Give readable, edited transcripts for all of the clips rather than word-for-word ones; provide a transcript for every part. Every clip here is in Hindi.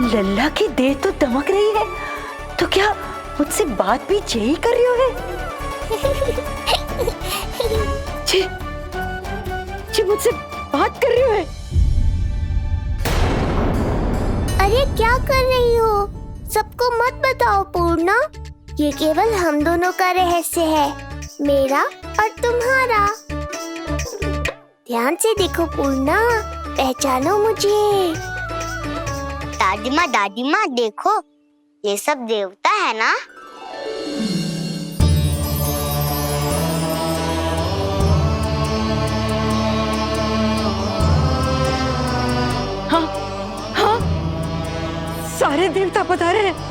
लल्ला की देह तो दमक रही है, तो क्या मुझसे बात भी यही कर रही हो है? जी, जी मुझसे बात कर रही हो है? अरे क्या कर रही हो? सबको मत बताओ पूर्णा, ये केवल हम दोनों का रहस्य है, मेरा और तुम्हारा। ध्यान से देखो पूर्णा, पहचानो मुझे। दादी माँ देखो, ये सब देवता है ना? हाँ, हाँ, सारे देवता पधारे हैं।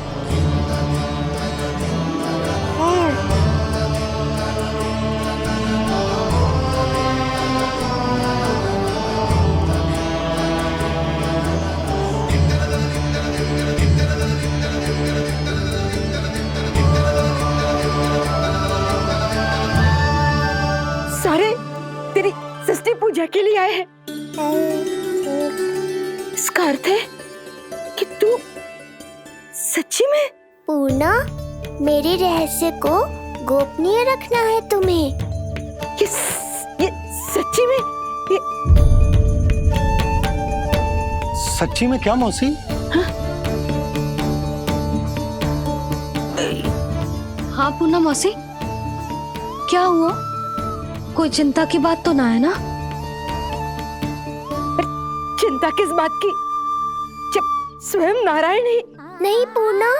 सारे तेरी षष्ठी पूजा के लिए आए हैं। इसका अर्थ है कि तू सच्ची में? पूर्णा, मेरे रहस्य को गोपनीय रखना है तुम्हें। ये सच्ची में? सच्ची में क्या मौसी? हाँ पूर्णा मौसी, क्या हुआ? कोई चिंता की बात तो ना है ना? चिंता किस बात की, जब स्वयं नारायण ही। नहीं पूर्णा,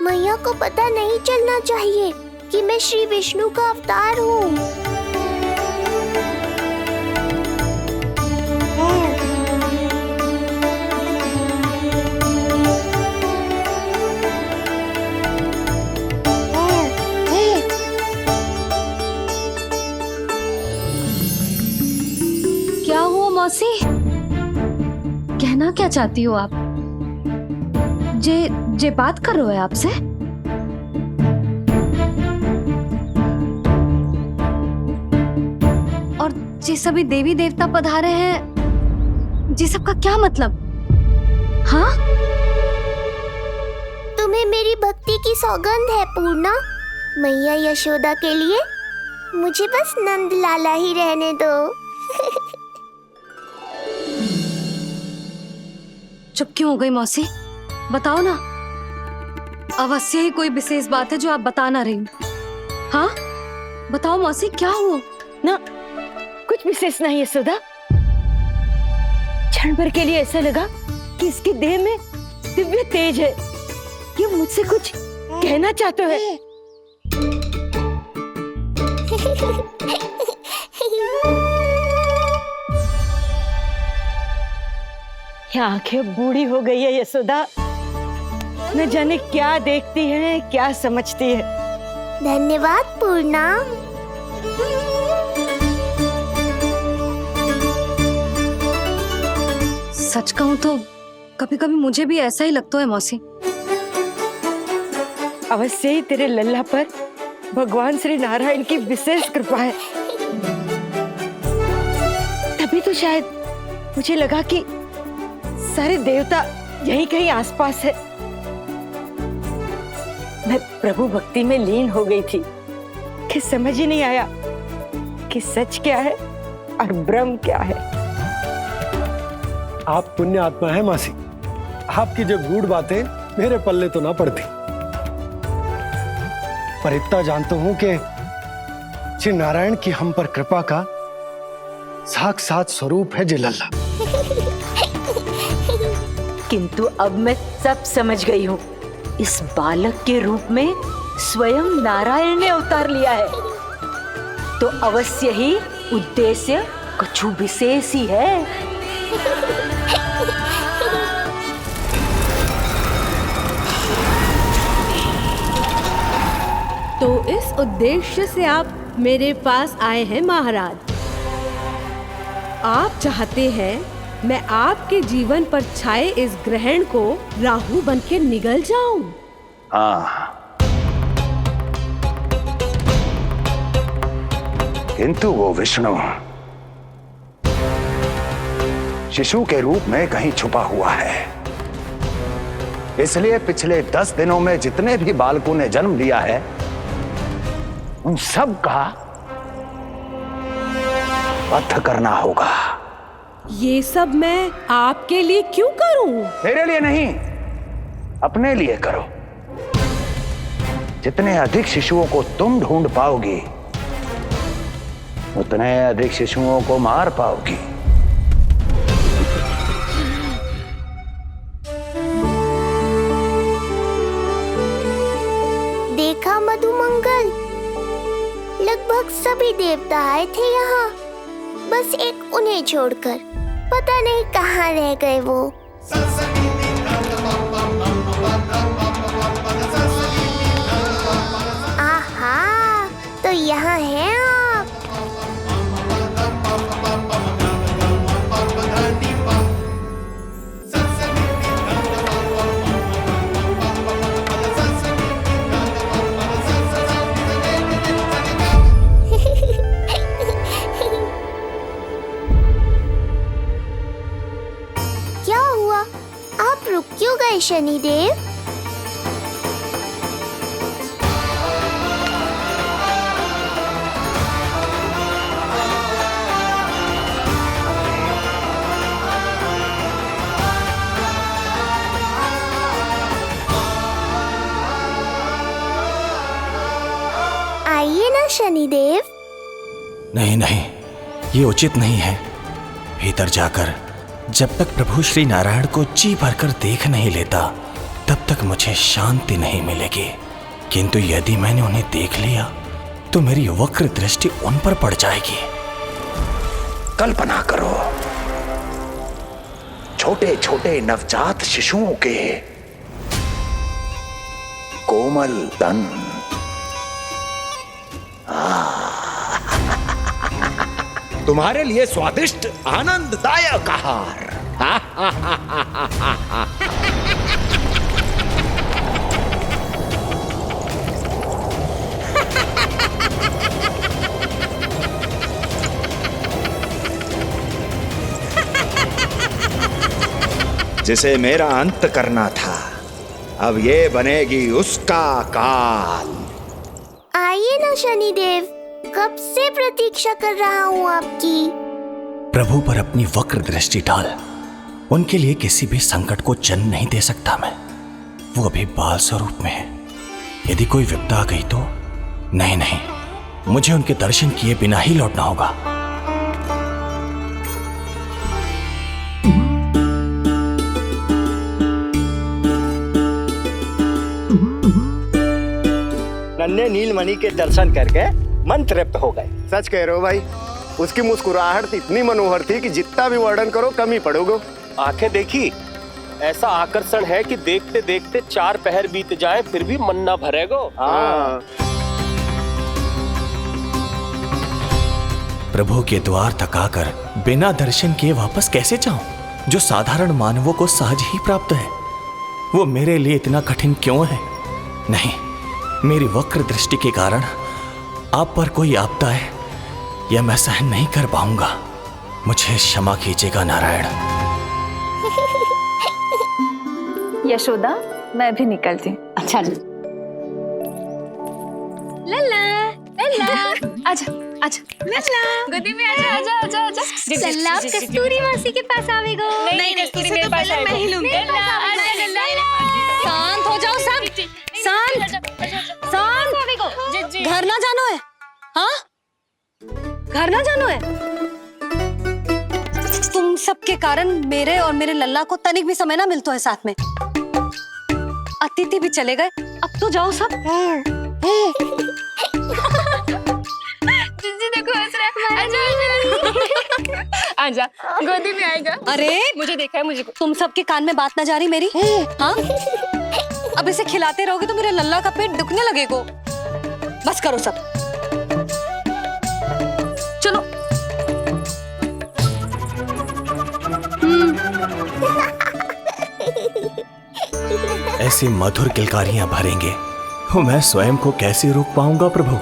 मैया को पता नहीं चलना चाहिए कि मैं श्री विष्णु का अवतार हूँ। क्या हुआ मौसी? कहना क्या चाहती हो आप? जे बात कर रहे हो आपसे? और जे सभी देवी देवता पधारे हैं, जी सबका क्या मतलब? हाँ? तुम्हें मेरी भक्ति की सौगंध है पूर्णा। मैया यशोदा के लिए मुझे बस नंद लाला ही रहने दो। चुप क्यों हो गई मौसी? बताओ ना, अवश्य ही कोई विशेष बात है जो आप बता ना रही। हाँ बताओ मौसी, क्या हुआ? ना, कुछ विशेष नहीं है सुधा। क्षण भर के लिए ऐसा लगा कि इसकी देह में दिव्य तेज है, ये मुझसे कुछ कहना चाहते है। ये आंखें बूढ़ी हो गई है यशोदा, न जाने क्या देखती है, क्या समझती है। धन्यवाद पूर्णा। सच कहूं तो कभी कभी मुझे भी ऐसा ही लगता है मौसी। अवश्य ही तेरे लल्ला पर भगवान श्री नारायण की विशेष कृपा है। तभी तो शायद मुझे लगा कि सारे देवता यहीं कहीं आसपास है। मैं प्रभु भक्ति में लीन हो गई थी कि समझ ही नहीं आया कि सच क्या है और भ्रम क्या है। आप पुण्य आत्मा है मासी, आपकी जो गूढ़ बातें मेरे पल्ले तो ना पड़ती, पर इतना जानता हूं कि श्री नारायण की हम पर कृपा का साक्षात स्वरूप है जी लल्ला। किंतु अब मैं सब समझ गई हूँ। इस बालक के रूप में स्वयं नारायण ने अवतार लिया है, तो अवश्य ही उद्देश्य कुछ विशेष ही है। तो इस उद्देश्य से आप मेरे पास आए हैं महाराज। आप चाहते हैं मैं आपके जीवन पर छाए इस ग्रहण को राहु बनके निगल जाऊं? हाँ, किंतु वो विष्णु शिशु के रूप में कहीं छुपा हुआ है। इसलिए पिछले 10 दिनों में जितने भी बालकों ने जन्म लिया है उन सब का वध करना होगा। ये सब मैं आपके लिए क्यों करूं? मेरे लिए नहीं, अपने लिए करो। जितने अधिक शिशुओं को तुम ढूंढ पाओगी उतने अधिक शिशुओं को मार पाओगी। देखा मधुमंगल, लगभग सभी देवता आए थे यहाँ, बस एक उन्हें छोड़कर। पता नहीं कहाँ रह गए वो। आहा, तो यहाँ हैं आप। क्या हुआ? आप रुक क्यों गए शनिदेव? आइए ना शनिदेव। नहीं नहीं, ये उचित नहीं है। भीतर जाकर जब तक प्रभु श्री नारायण को जी भरकर देख नहीं लेता तब तक मुझे शांति नहीं मिलेगी। किंतु यदि मैंने उन्हें देख लिया तो मेरी वक्र दृष्टि उन पर पड़ जाएगी। कल्पना करो, छोटे छोटे नवजात शिशुओं के कोमल तन, तुम्हारे लिए स्वादिष्ट आनंददायक आहार। जिसे मेरा अंत करना था, अब ये बनेगी उसका काल। आइए ना शनिदेव, कब से प्रतीक्षा कर रहा हूँ आपकी। प्रभु पर अपनी वक्र दृष्टि डाल। उनके लिए किसी भी संकट को जन्म नहीं दे सकता मैं। वो अभी बाल स्वरूप में है। यदि कोई विपदा आ गई तो नहीं नहीं, मुझे उनके दर्शन किए बिना ही लौटना होगा। नन्हे नीलमणि के दर्शन करके मन तृप्त हो गए। सच कह रहे हो भाई, उसकी मुस्कुराहट इतनी मनोहर थी कि जितना भी वर्णन करो कम ही पड़ोगे। आंखें देखी, ऐसा आकर्षण है कि देखते देखते 4 पहर बीत जाए फिर भी मन ना भरेगो। हाँ। प्रभु के द्वार तक आकर बिना दर्शन किए वापस कैसे जाऊं, जो साधारण मानवों को सहज ही प्राप्त है। वो मेरे लिए इतना कठिन क्यों है? नहीं, मेरी वक्र दृष्टि के कारण आप पर कोई आपदा है यह मैं सहन नहीं कर पाऊंगा। मुझे क्षमा कीजिएगा नारायण। यशोदा, मैं भी निकलती। अच्छा लल्ला लल्ला, आजा आजा लल्ला, गोदी में आजा आजा आजा आजा। सलाम कस्तूरी मासी के पास आवेगो। नहीं कस्तूरी मेरे पास आएगा, मैं ही लूंगी। शांत हो जाओ सब, शांत शांत। घर ना जानो है? हाँ, घर ना जानो है? तुम सबके कारण मेरे और मेरे लल्ला को तनिक भी समय ना मिलता है साथ में। अतिथि भी चले गए, अब तो जाओ सब। जिंजी देखो हंस रहा है। आजा आजा, गोदी में आएगा। अरे मुझे देखा है, मुझे तुम सबके कान में बात ना जा रही मेरी? हाँ, अब इसे खिलाते रहोगे तो मेरे लल्ला का पेट दुखने लगेगा। बस करो सब, चलो। ऐसी मधुर किलकारियां भरेंगे तो मैं स्वयं को कैसे रोक पाऊंगा प्रभु?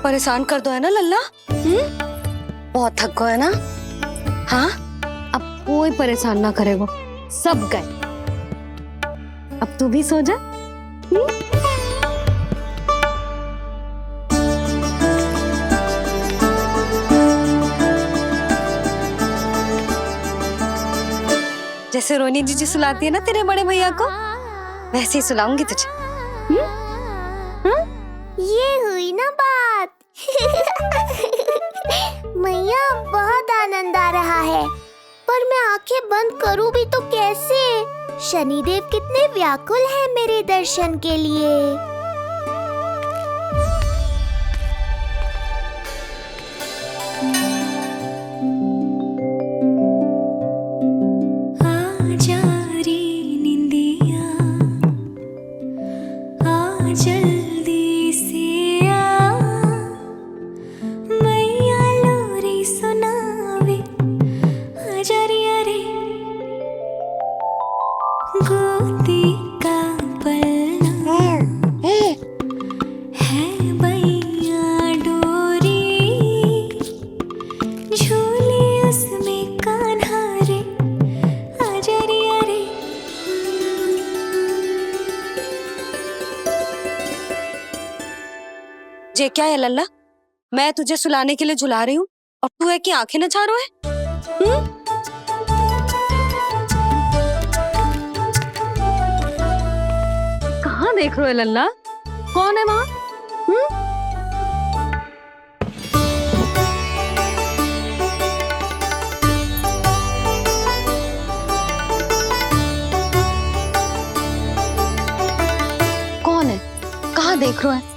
परेशान कर दो है ना लल्ला? बहुत थक गए ना? हाँ, अब कोई परेशान ना करेगा, सब गए। अब तू भी सो जा। जैसे रोनी जीजी सुलाती है ना तेरे बड़े भैया को, वैसे ही सुलाऊंगी तुझे। ये हुई ना बात। मैया, बहुत आनंद आ रहा है, पर मैं आंखें बंद करूं भी तो कैसे? शनिदेव कितने व्याकुल हैं मेरे दर्शन के लिए। ये क्या है लल्ला? मैं तुझे सुलाने के लिए झुला रही हूँ और तू है कि आंखें नचा रहा है? कहाँ देख रहे हो लल्ला? कौन है वहाँ? कौन है? कहाँ देख रहे हो?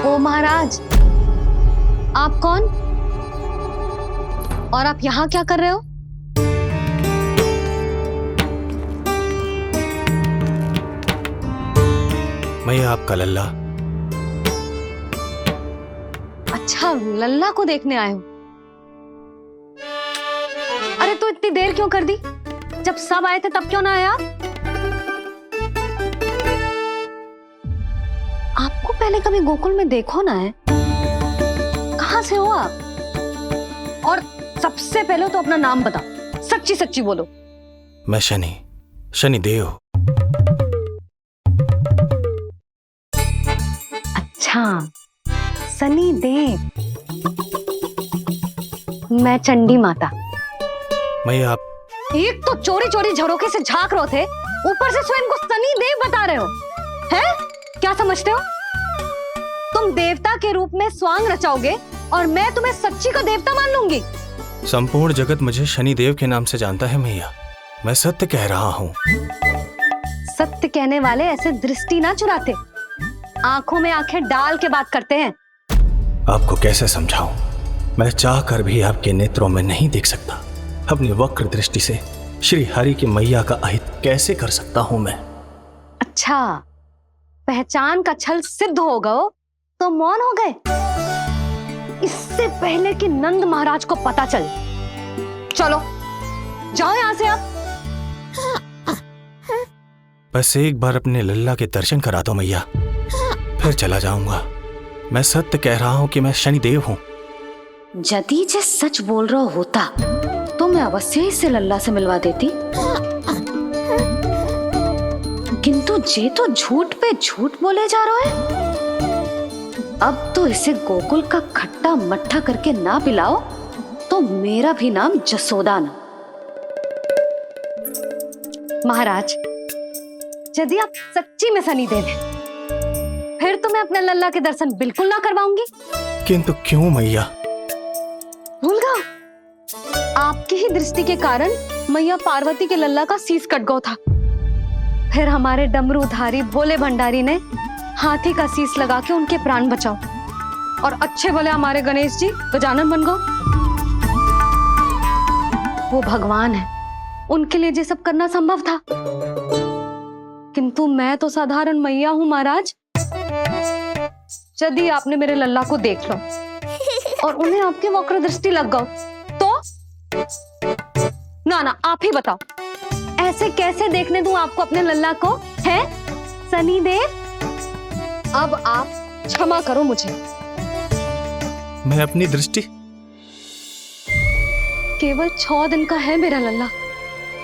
ओ महाराज, आप कौन? और आप यहाँ क्या कर रहे हो? मैं आपका लल्ला। अच्छा, लल्ला को देखने आए हो? अरे तो इतनी देर क्यों कर दी? जब सब आए थे तब क्यों ना आया? आपको पहले कभी गोकुल में देखो ना है? कहाँ से हो आप? और सबसे पहले तो अपना नाम बताओ, सच्ची सच्ची बोलो। मैं शनिदेव। अच्छा, शनिदेव। मैं चंडी माता। मैं आप एक तो चोरी चोरी झरोखे से झांक रहे थे, ऊपर से स्वयं को शनिदेव बता रहे हो, हैं? क्या समझते हो? तुम देवता के रूप में स्वांग रचाओगे और मैं तुम्हें सच्ची का देवता मान लूंगी? संपूर्ण जगत मुझे शनिदेव के नाम से जानता है मैया। मैं सत्य कह रहा हूँ। सत्य कहने वाले ऐसे दृष्टि ना चुराते, आंखों में आंखें डाल के बात करते हैं। आपको कैसे समझाऊं? मैं चाह कर भी आपके नेत्रों में नहीं देख सकता। अपनी वक्र दृष्टि से श्री हरि की मैया का अहित कैसे कर सकता हूं मैं? अच्छा, पहचान का छल सिद्ध हो गया तो मौन हो गए? इससे पहले कि नंद महाराज को पता चले। चलो जाओ यहां से आप। बस एक बार अपने लल्ला के दर्शन करा दो मैया, फिर चला जाऊंगा। मैं सत्य कह रहा हूं कि मैं शनिदेव हूं। यदि जे सच बोल रहा होता तो मैं अवश्य इसे लल्ला से मिलवा देती, किंतु जे तो झूठ पे झूठ बोले जा रहा है। अब तो इसे गोकुल का खट्टा मट्ठा करके ना पिलाओ तो मेरा भी नाम जसोदा ना। महाराज, यदि आप सच्ची में शनिदेव हैं, फिर तो मैं अपने लल्ला के दर्शन बिल्कुल ना करवाऊंगी। किंतु क्यों मैया? भूल गए? आपकी ही दृष्टि के कारण मैया पार्वती के लल्ला का शीश कट गया था। फिर हमारे डमरूधारी भोले भंडारी ने हाथी का शीश लगा के उनके प्राण बचाओ, और अच्छे भले हमारे गणेश जी गजानन बन गए। वो भगवान है, उनके लिए ये सब करना संभव था, किंतु मैं तो साधारण मैया हूं महाराज। यदि आपने मेरे लल्ला को देख लो और उन्हें आपकी वक्र दृष्टि लग गई तो? ना ना, आप ही बताओ, ऐसे कैसे देखने दूं आपको अपने लल्ला को, है सनी देव? अब आप क्षमा करो मुझे। मैं अपनी दृष्टि केवल 6 दिन का है मेरा लल्ला,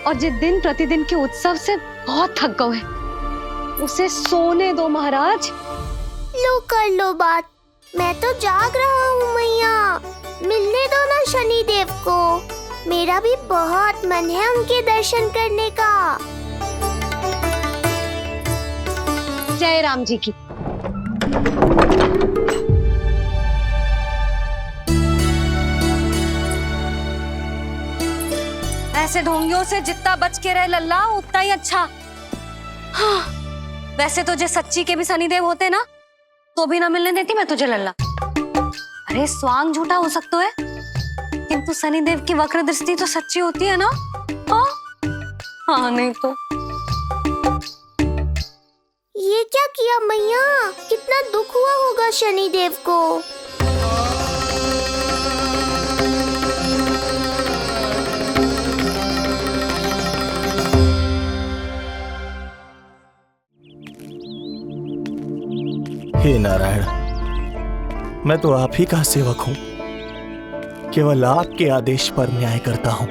और जिस दिन प्रतिदिन के उत्सव से बहुत थक गए, उसे सोने दो महाराज। लो कर लो बात, मैं तो जाग रहा हूँ मैया। मिलने दो ना शनि देव को, मेरा भी बहुत मन है उनके दर्शन करने का। जय राम जी की। ऐसे ढोंगियों से जितना बच के रहे लल्ला उतना ही अच्छा। हाँ, वैसे तो जो सच्ची के भी शनिदेव होते ना तो भी ना मिलने देती मैं तुझे लल्ला। अरे स्वांग झूठा हो सकता है, किंतु शनिदेव की वक्र दृष्टि तो सच्ची होती है ना। हाँ नहीं तो। ये क्या किया मैया, कितना दुख हुआ होगा शनि देव को। हे नारायण, मैं तो आप ही का सेवक हूं, केवल आपके आदेश पर न्याय करता हूं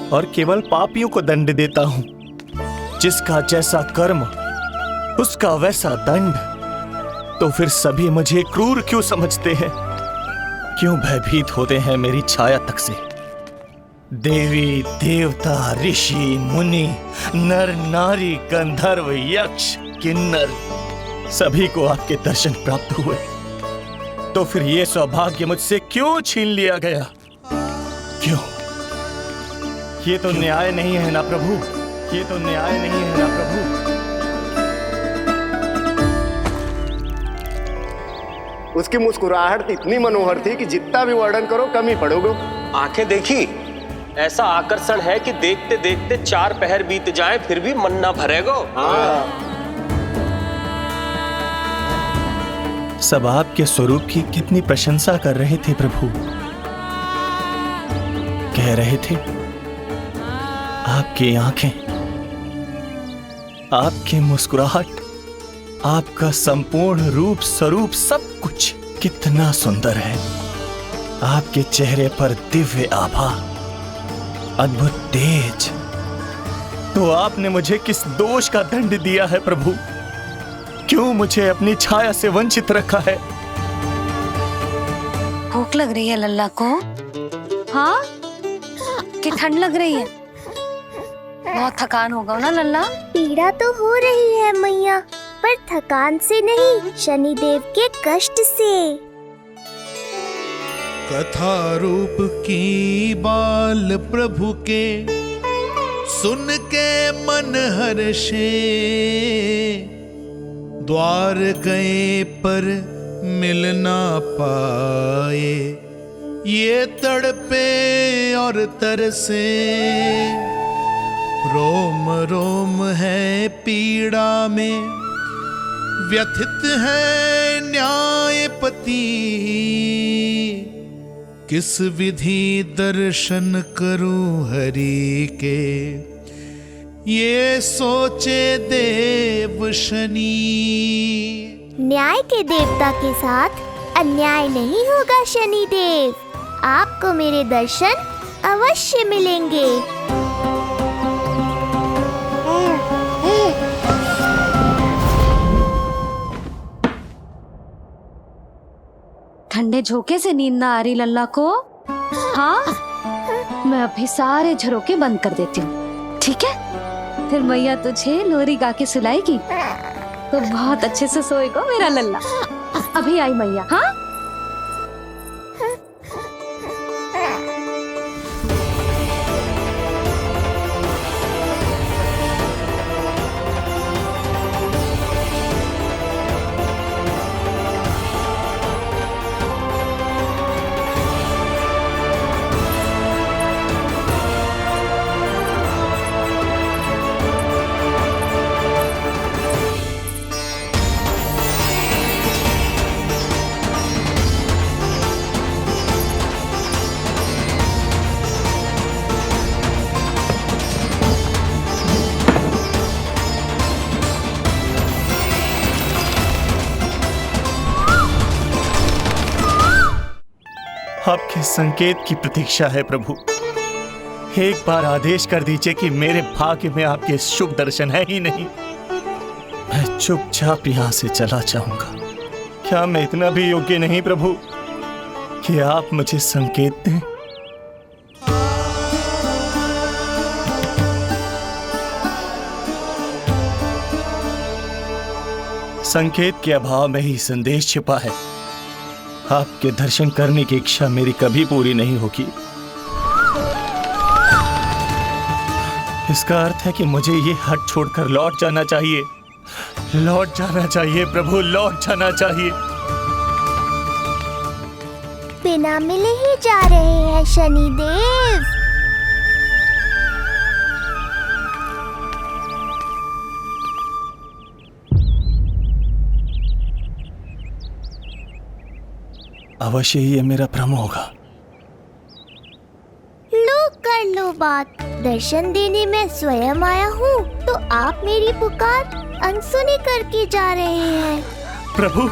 और केवल पापियों को दंड देता हूं। जिसका जैसा कर्म उसका वैसा दंड। तो फिर सभी मुझे क्रूर क्यों समझते हैं? क्यों भयभीत होते हैं मेरी छाया तक से? देवी देवता ऋषि मुनि नर नारी गंधर्व यक्ष किन्नर सभी को आपके दर्शन प्राप्त हुए, तो फिर ये सौभाग्य मुझसे क्यों छीन लिया गया? क्यों? ये तो न्याय नहीं है ना प्रभु, ये तो न्याय नहीं है ना प्रभु। उसकी मुस्कुराहट इतनी मनोहर थी कि जितना भी वर्णन करो कम ही पड़ोगे। आंखें देखी, ऐसा आकर्षण है कि देखते देखते 4 पहर बीत जाए फिर भी मन ना भरेगो। सब आपके स्वरूप की कितनी प्रशंसा कर रहे थे प्रभु। कह रहे थे आपकी आंखें, आपकी मुस्कुराहट, आपका संपूर्ण रूप स्वरूप सब कुछ कितना सुंदर है। आपके चेहरे पर दिव्य आभा, अद्भुत तेज। तो आपने मुझे किस दोष का दंड दिया है प्रभु? क्यों मुझे अपनी छाया से वंचित रखा है? भूख लग रही है लल्ला को? हाँ, कि ठंड लग रही है? बहुत थकान होगा ना लल्ला? पीड़ा तो हो रही है मैया, पर थकान से नहीं, शनि देव के कष्ट से। कथा रूप की बाल प्रभु के सुन के मन हर्षे, द्वार गए पर मिल ना पाए, ये तड़पे और तरसे, रोम रोम है पीड़ा में, व्यथित है न्यायपति, किस विधि दर्शन करूं हरि के, ये सोचे देव शनि। न्याय के देवता के साथ अन्याय नहीं होगा शनि देव, आपको मेरे दर्शन अवश्य मिलेंगे। ठंडे झोंके से नींद ना आ रही लल्ला को? हाँ, मैं अभी सारे झरोके बंद कर देती हूँ, ठीक है? फिर मैया तुझे लोरी गा के सुलाएगी तो बहुत अच्छे से सोएगा मेरा लल्ला। अभी आई मैया। हाँ, आपके संकेत की प्रतीक्षा है प्रभु। एक बार आदेश कर दीजिए कि मेरे भाग्य में आपके शुभ दर्शन है ही नहीं, मैं चुपचाप यहां से चला जाऊंगा। क्या मैं इतना भी योग्य नहीं प्रभु कि आप मुझे संकेत दें? संकेत के अभाव में ही संदेश छिपा है। आपके दर्शन करने की इच्छा मेरी कभी पूरी नहीं होगी। इसका अर्थ है कि मुझे ये हट छोड़कर लौट जाना चाहिए। लौट जाना चाहिए प्रभु, लौट जाना चाहिए। बिना मिले ही जा रहे हैं शनिदेव। अवश्य ही ये मेरा भ्रम होगा। लो कर लो बात। दर्शन देने मैं स्वयं आया हूँ तो आप मेरी पुकार अनसुनी करके जा रहे हैं। प्रभु,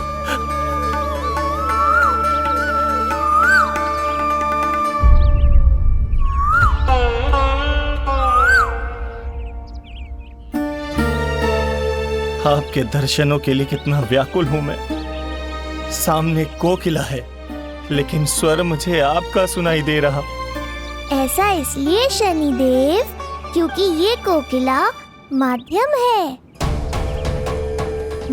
आपके दर्शनों के लिए कितना व्याकुल हूं मैं। सामने कोकिला है लेकिन स्वर मुझे आपका सुनाई दे रहा। ऐसा इसलिए शनिदेव क्योंकि ये कोकिला माध्यम है।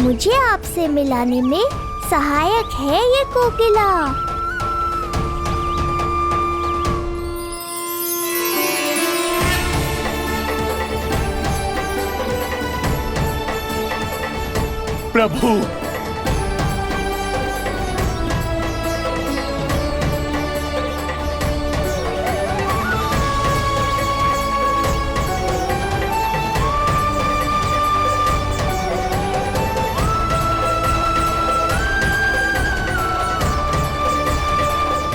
मुझे आपसे मिलाने में सहायक है ये कोकिला। प्रभु,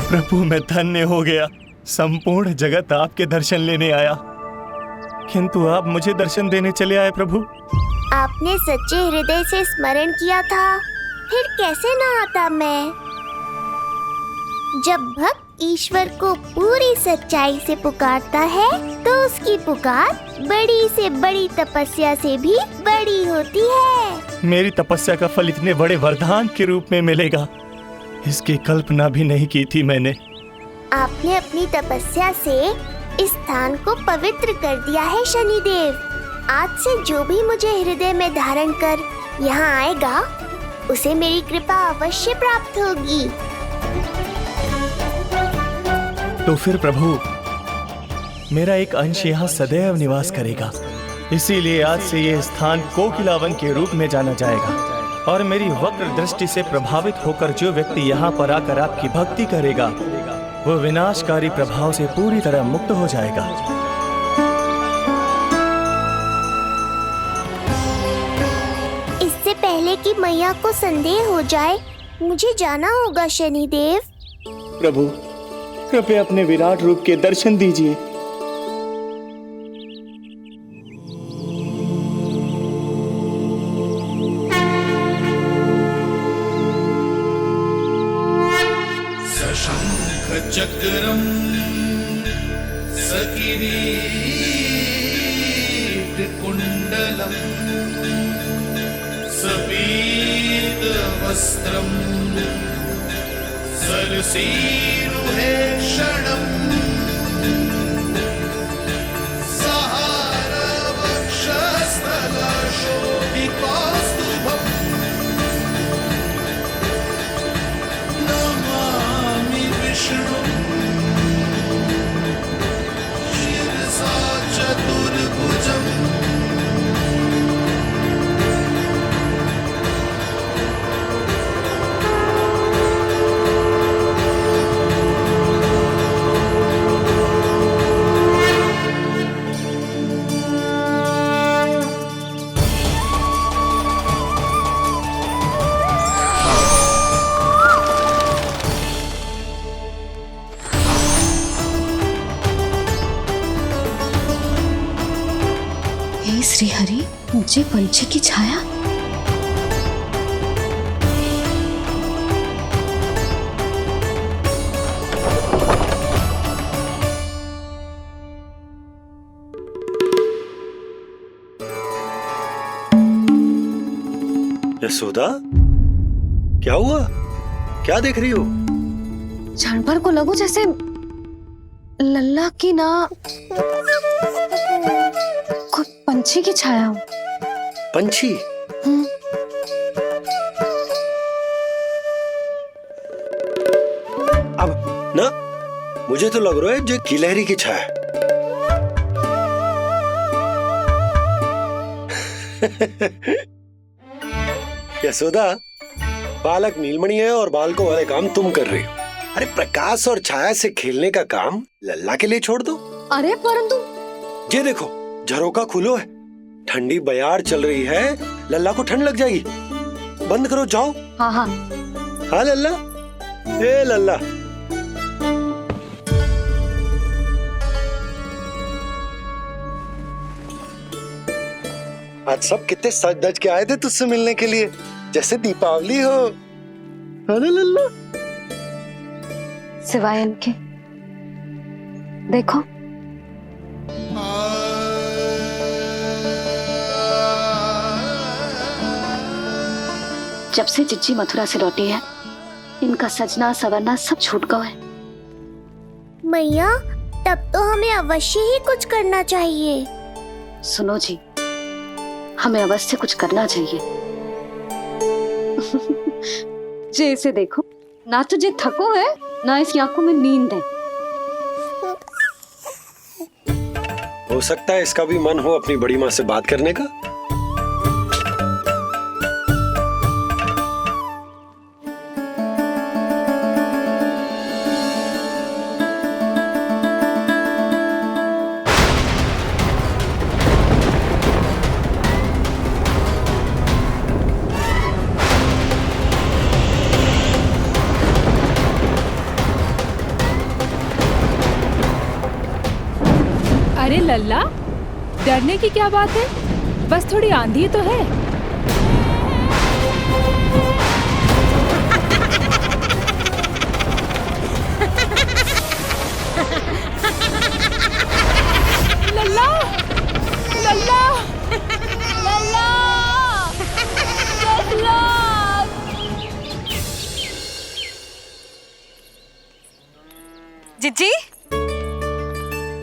प्रभु मैं धन्य हो गया। संपूर्ण जगत आपके दर्शन लेने आया, किंतु आप मुझे दर्शन देने चले आए प्रभु। आपने सच्चे हृदय से स्मरण किया था, फिर कैसे न आता मैं। जब भक्त ईश्वर को पूरी सच्चाई से पुकारता है तो उसकी पुकार बड़ी से बड़ी तपस्या से भी बड़ी होती है। मेरी तपस्या का फल इतने बड़े वरदान के रूप में मिलेगा, इसकी कल्पना भी नहीं की थी मैंने। आपने अपनी तपस्या से इस स्थान को पवित्र कर दिया है शनिदेव। आज से जो भी मुझे हृदय में धारण कर यहाँ आएगा उसे मेरी कृपा अवश्य प्राप्त होगी। तो फिर प्रभु, मेरा एक अंश यहाँ सदैव निवास करेगा। इसीलिए आज से ये स्थान कोकिलावन के रूप में जाना जाएगा और मेरी वक्र दृष्टि से प्रभावित होकर जो व्यक्ति यहाँ पर आकर आपकी भक्ति करेगा वो विनाशकारी प्रभाव से पूरी तरह मुक्त हो जाएगा। इससे पहले कि मैया को संदेह हो जाए मुझे जाना होगा शनिदेव। प्रभु, कृपया अपने विराट रूप के दर्शन दीजिए। चक्रम सकिरीट कुंडलम सपीत वस्त्रम सरसीरुहेक्षणम सहार वक्षस्थलशोभितौस्तुभम् नमामि विष्णु शिरसा चतुर्भुजम्। श्री हरि, मुझे पंछी की छाया। यशोदा, क्या हुआ? क्या देख रही हो? क्षण भर को लगो जैसे लल्ला की ना कोई पंछी की छाया हो। पंछी? अब ना मुझे तो लग रहा है जो गिलहरी की छाया है। यशोदा, बालक नीलमणि है और बालकों वाले काम तुम कर रही हो। अरे प्रकाश और छाया से खेलने का काम लल्ला के लिए छोड़ दो। अरे परंतु ये देखो, झरोका खुलो है, ठंडी बयार चल रही है, लल्ला को ठंड लग जाएगी। बंद करो, जाओ। हाँ हाँ हाँ लल्ला, ए लल्ला। आज सब कितने सज धज के आए थे तुझसे मिलने के लिए, जैसे दीपावली हो, है ना लल्ला? सिवाय इनके देखो, जब से चिच्ची मथुरा से लौटी है, इनका सजना सवरना सब छूट गया है। मैया, तब तो हमें अवश्य ही कुछ करना चाहिए। सुनो जी, हमें अवश्य कुछ करना चाहिए। जे इसे देखो, ना तो जे थको है, ना इसकी आंखों में नींद है। हो सकता है इसका भी मन हो अपनी बड़ी माँ से बात करने का। अरे लल्ला, डरने की क्या बात है? बस थोड़ी आंधी तो है। लल्ला, लल्ला, लल्ला, लल्ला। जिज्जी,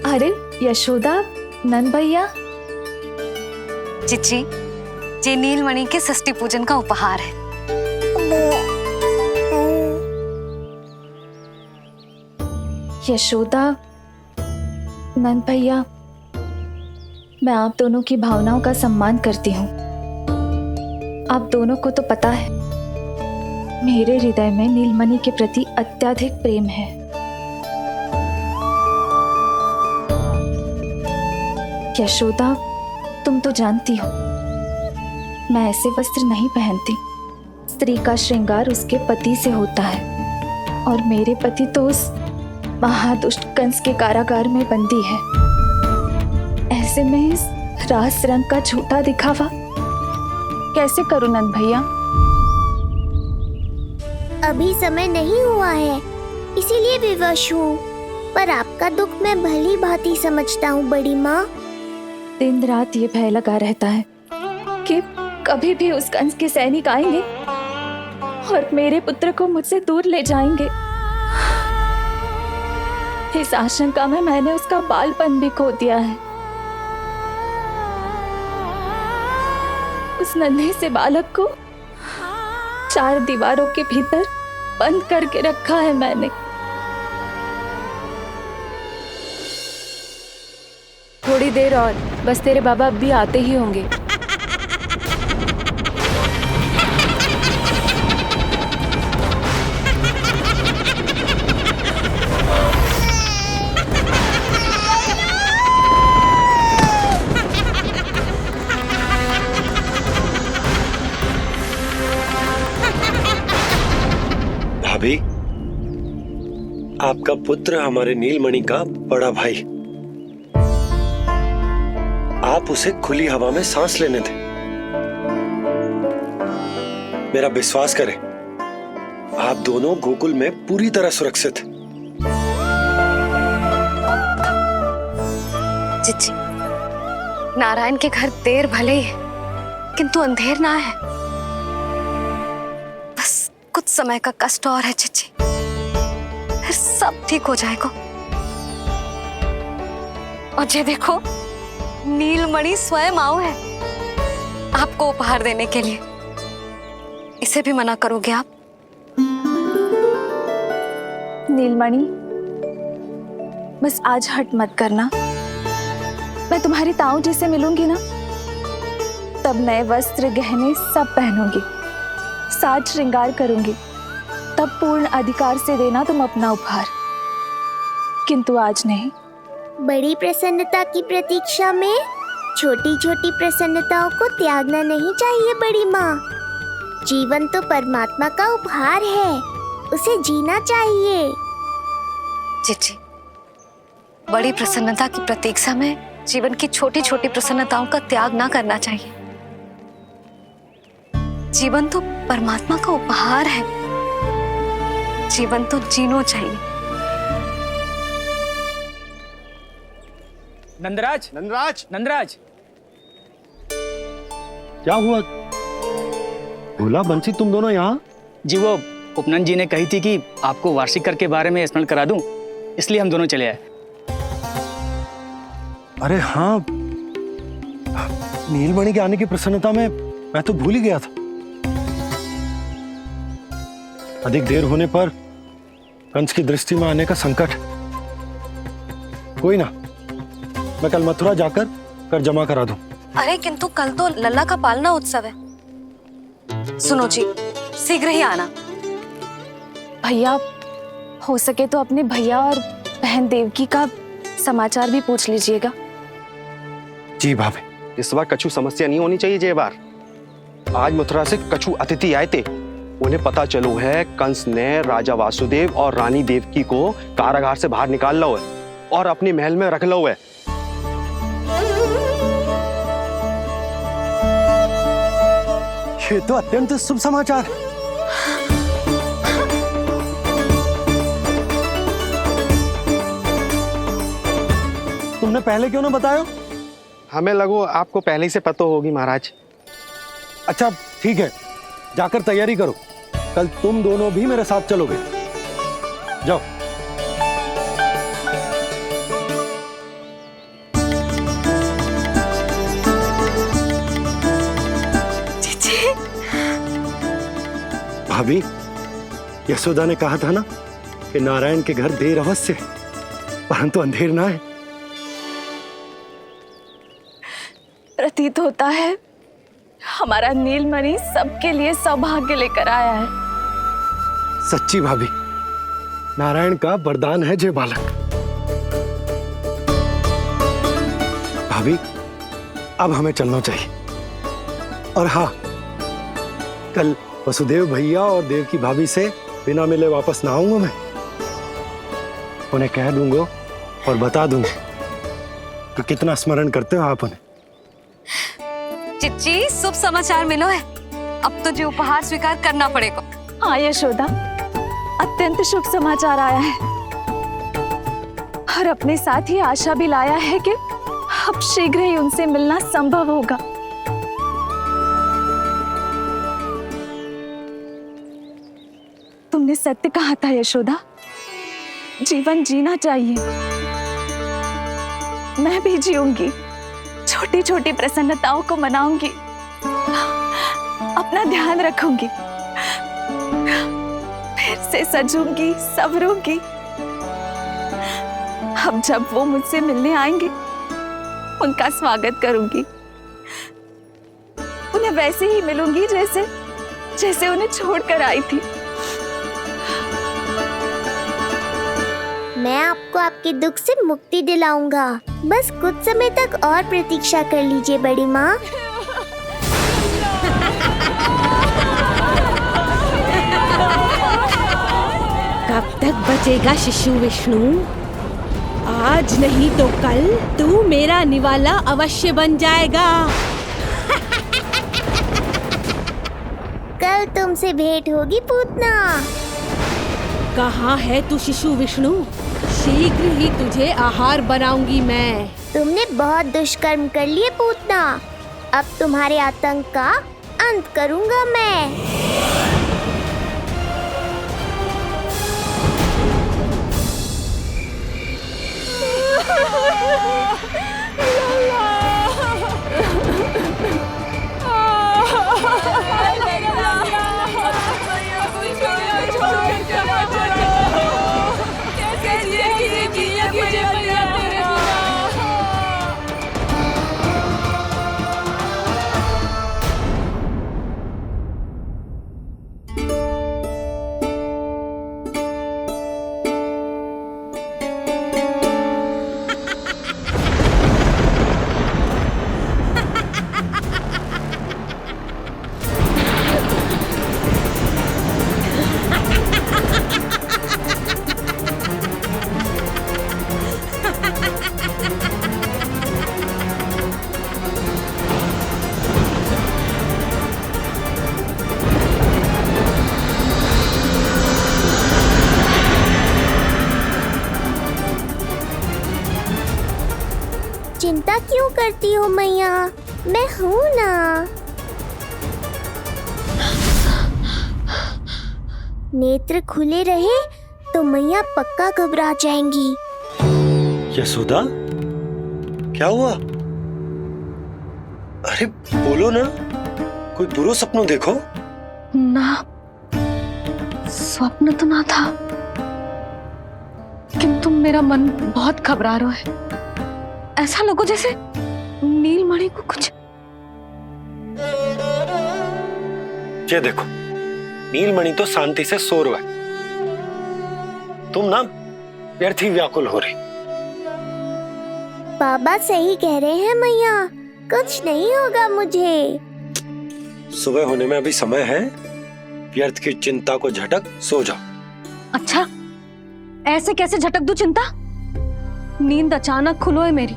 अरे यशोदा, नंद भैया। चिच्ची, ये नीलमणि के षष्ठी पूजन का उपहार है। यशोदा, नंद भैया, मैं आप दोनों की भावनाओं का सम्मान करती हूँ। आप दोनों को तो पता है, मेरे हृदय में नीलमणि के प्रति अत्यधिक प्रेम है। यशोदा, तुम तो जानती हो, मैं ऐसे वस्त्र नहीं पहनती। स्त्री का श्रृंगार उसके पति से होता है, और मेरे पति तो उस महादुष्ट कंस के कारागार में बंदी है। ऐसे में इस रास रंग का झूठा दिखावा कैसे करूं नंद भैया? अभी समय नहीं हुआ है, इसीलिए विवश हूँ। पर आपका दुख मैं भली भांति समझता हूँ बड़ी माँ। दिन रात ये भय लगा रहता है कि कभी भी उस कंस के सैनिक आएंगे और मेरे पुत्र को मुझसे दूर ले जाएंगे। इस आशंका में मैंने उसका बालपन भी खो दिया है। उस नन्हे से बालक को 4 दीवारों के भीतर बंद करके रखा है मैंने। थोड़ी देर और, बस तेरे बाबा अब भी आते ही होंगे। भाभी, आपका पुत्र हमारे नीलमणि का बड़ा भाई। आप उसे खुली हवा में सांस लेने दें। मेरा विश्वास करें, आप दोनों गोकुल में पूरी तरह सुरक्षित हैं। चिच्ची, नारायण के घर देर भले ही है, किंतु अंधेर ना है। समय का कष्ट और है चिच्ची, फिर सब ठीक हो जाएगा। और ये देखो, नीलमणि स्वयं आओ है आपको उपहार देने के लिए। इसे भी मना करोगे आप? नीलमणि, बस आज हट मत करना। मैं तुम्हारी ताऊ जी से मिलूंगी ना, तब नए वस्त्र गहने सब पहनूंगी, साज श्रृंगार करूंगी, तब पूर्ण अधिकार से देना तुम अपना उपहार, किंतु आज नहीं। बड़ी प्रसन्नता की प्रतीक्षा में छोटी छोटी प्रसन्नताओं को त्यागना नहीं चाहिए बड़ी माँ। जीवन तो परमात्मा का उपहार है, उसे जीना चाहिए। चिच्ची, बड़ी प्रसन्नता की प्रतीक्षा में जीवन की छोटी छोटी प्रसन्नताओं का त्याग ना करना चाहिए। जीवन तो परमात्मा का उपहार है, जीवन तो जीना चाहिए। नंदराज, नंदराज, नंदराज, क्या हुआ? भोला बंसी, तुम दोनों यहाँ? जी वो उपनंद जी ने कही थी कि आपको वार्षिक कर के बारे में स्मरण करा दूं, इसलिए हम दोनों चले आए। अरे हाँ, नीलमणि के आने की प्रसन्नता में मैं तो भूल ही गया था। अधिक देर होने पर कंस की दृष्टि में आने का संकट। कोई ना, मैं कल मथुरा जाकर कर जमा करा दूं। अरे किंतु कल तो लल्ला का पालना उत्सव है। सुनो जी, शीघ्र ही आना। भैया, हो सके तो अपने भैया और बहन देवकी का समाचार भी पूछ लीजिएगा। जी भाभी। इस बार कछु समस्या नहीं होनी चाहिए। ये बार आज मथुरा से कछु अतिथि आए थे, उन्हें पता चलो है कंस ने राजा वासुदेव और रानी देवकी को कारागार से बाहर निकाल लो है और अपने महल में रख लो है। ये तो अत्यंत शुभ समाचार है। तुमने पहले क्यों ना बताया? हमें लगो आपको पहले ही से पता होगी महाराज। अच्छा ठीक है, जाकर तैयारी करो, कल तुम दोनों भी मेरे साथ चलोगे। जाओ। भाभी, यशोदा ने कहा था ना कि नारायण के घर देर अवश्य है, परंतु अंधेर ना है। प्रतीत होता है हमारा नीलमणि सबके लिए सौभाग्य लेकर आया है। सच्ची भाभी, नारायण का वरदान है जे बालक। भाभी, अब हमें चलना चाहिए। और हाँ, कल वसुदेव भैया और देव की भाभी से बिना मिले वापस ना आऊंगा मैं। उन्हें कह दूंगा और बता दूंगा कि कितना स्मरण करते हो आप उन्हें। चिच्ची, शुभ समाचार मिलो है, अब तो जो उपहार स्वीकार करना पड़ेगा। हाँ यशोदा, अत्यंत शुभ समाचार आया है और अपने साथ ही आशा भी लाया है कि अब शीघ्र ही उनसे मिलना संभव होगा। तुमने सत्य कहा था यशोदा, जीवन जीना चाहिए। मैं भी जीऊंगी, छोटी छोटी प्रसन्नताओं को मनाऊंगी, अपना ध्यान रखूंगी, फिर से सजूंगी, संवरूंगी। अब जब वो मुझसे मिलने आएंगे, उनका स्वागत करूंगी, उन्हें वैसे ही मिलूंगी जैसे जैसे उन्हें छोड़कर आई थी। मैं आपको आपके दुख से मुक्ति दिलाऊंगा, बस कुछ समय तक और प्रतीक्षा कर लीजिए बड़ी माँ। कब तक बचेगा शिशु विष्णु? आज नहीं तो कल तू मेरा निवाला अवश्य बन जाएगा। कल तुमसे भेंट होगी पूतना। कहाँ है तू शिशु विष्णु? शीघ्र ही तुझे आहार बनाऊंगी मैं। तुमने बहुत दुष्कर्म कर लिए पूतना, अब तुम्हारे आतंक का अंत करूंगा मैं। चिंता क्यों करती हो मैया, मैं हूँ ना। नेत्र खुले रहे तो मैया पक्का घबरा जाएंगी। यशोदा, क्या हुआ? अरे बोलो ना, कोई बुरा सपना देखो। ना, स्वप्न तो ना था, किंतु मेरा मन बहुत घबरा रहा है। ऐसा लगो जैसे नीलमणि को कुछ। ये देखो, नीलमणि तो शांति से सो रहा है, तुम ना व्यर्थ ही व्याकुल हो रही। बाबा सही कह रहे हैं मैया, कुछ नहीं होगा मुझे। सुबह होने में अभी समय है, व्यर्थ की चिंता को झटक सो जाओ। अच्छा, ऐसे कैसे झटक दूं चिंता? नींद अचानक खुलो है मेरी,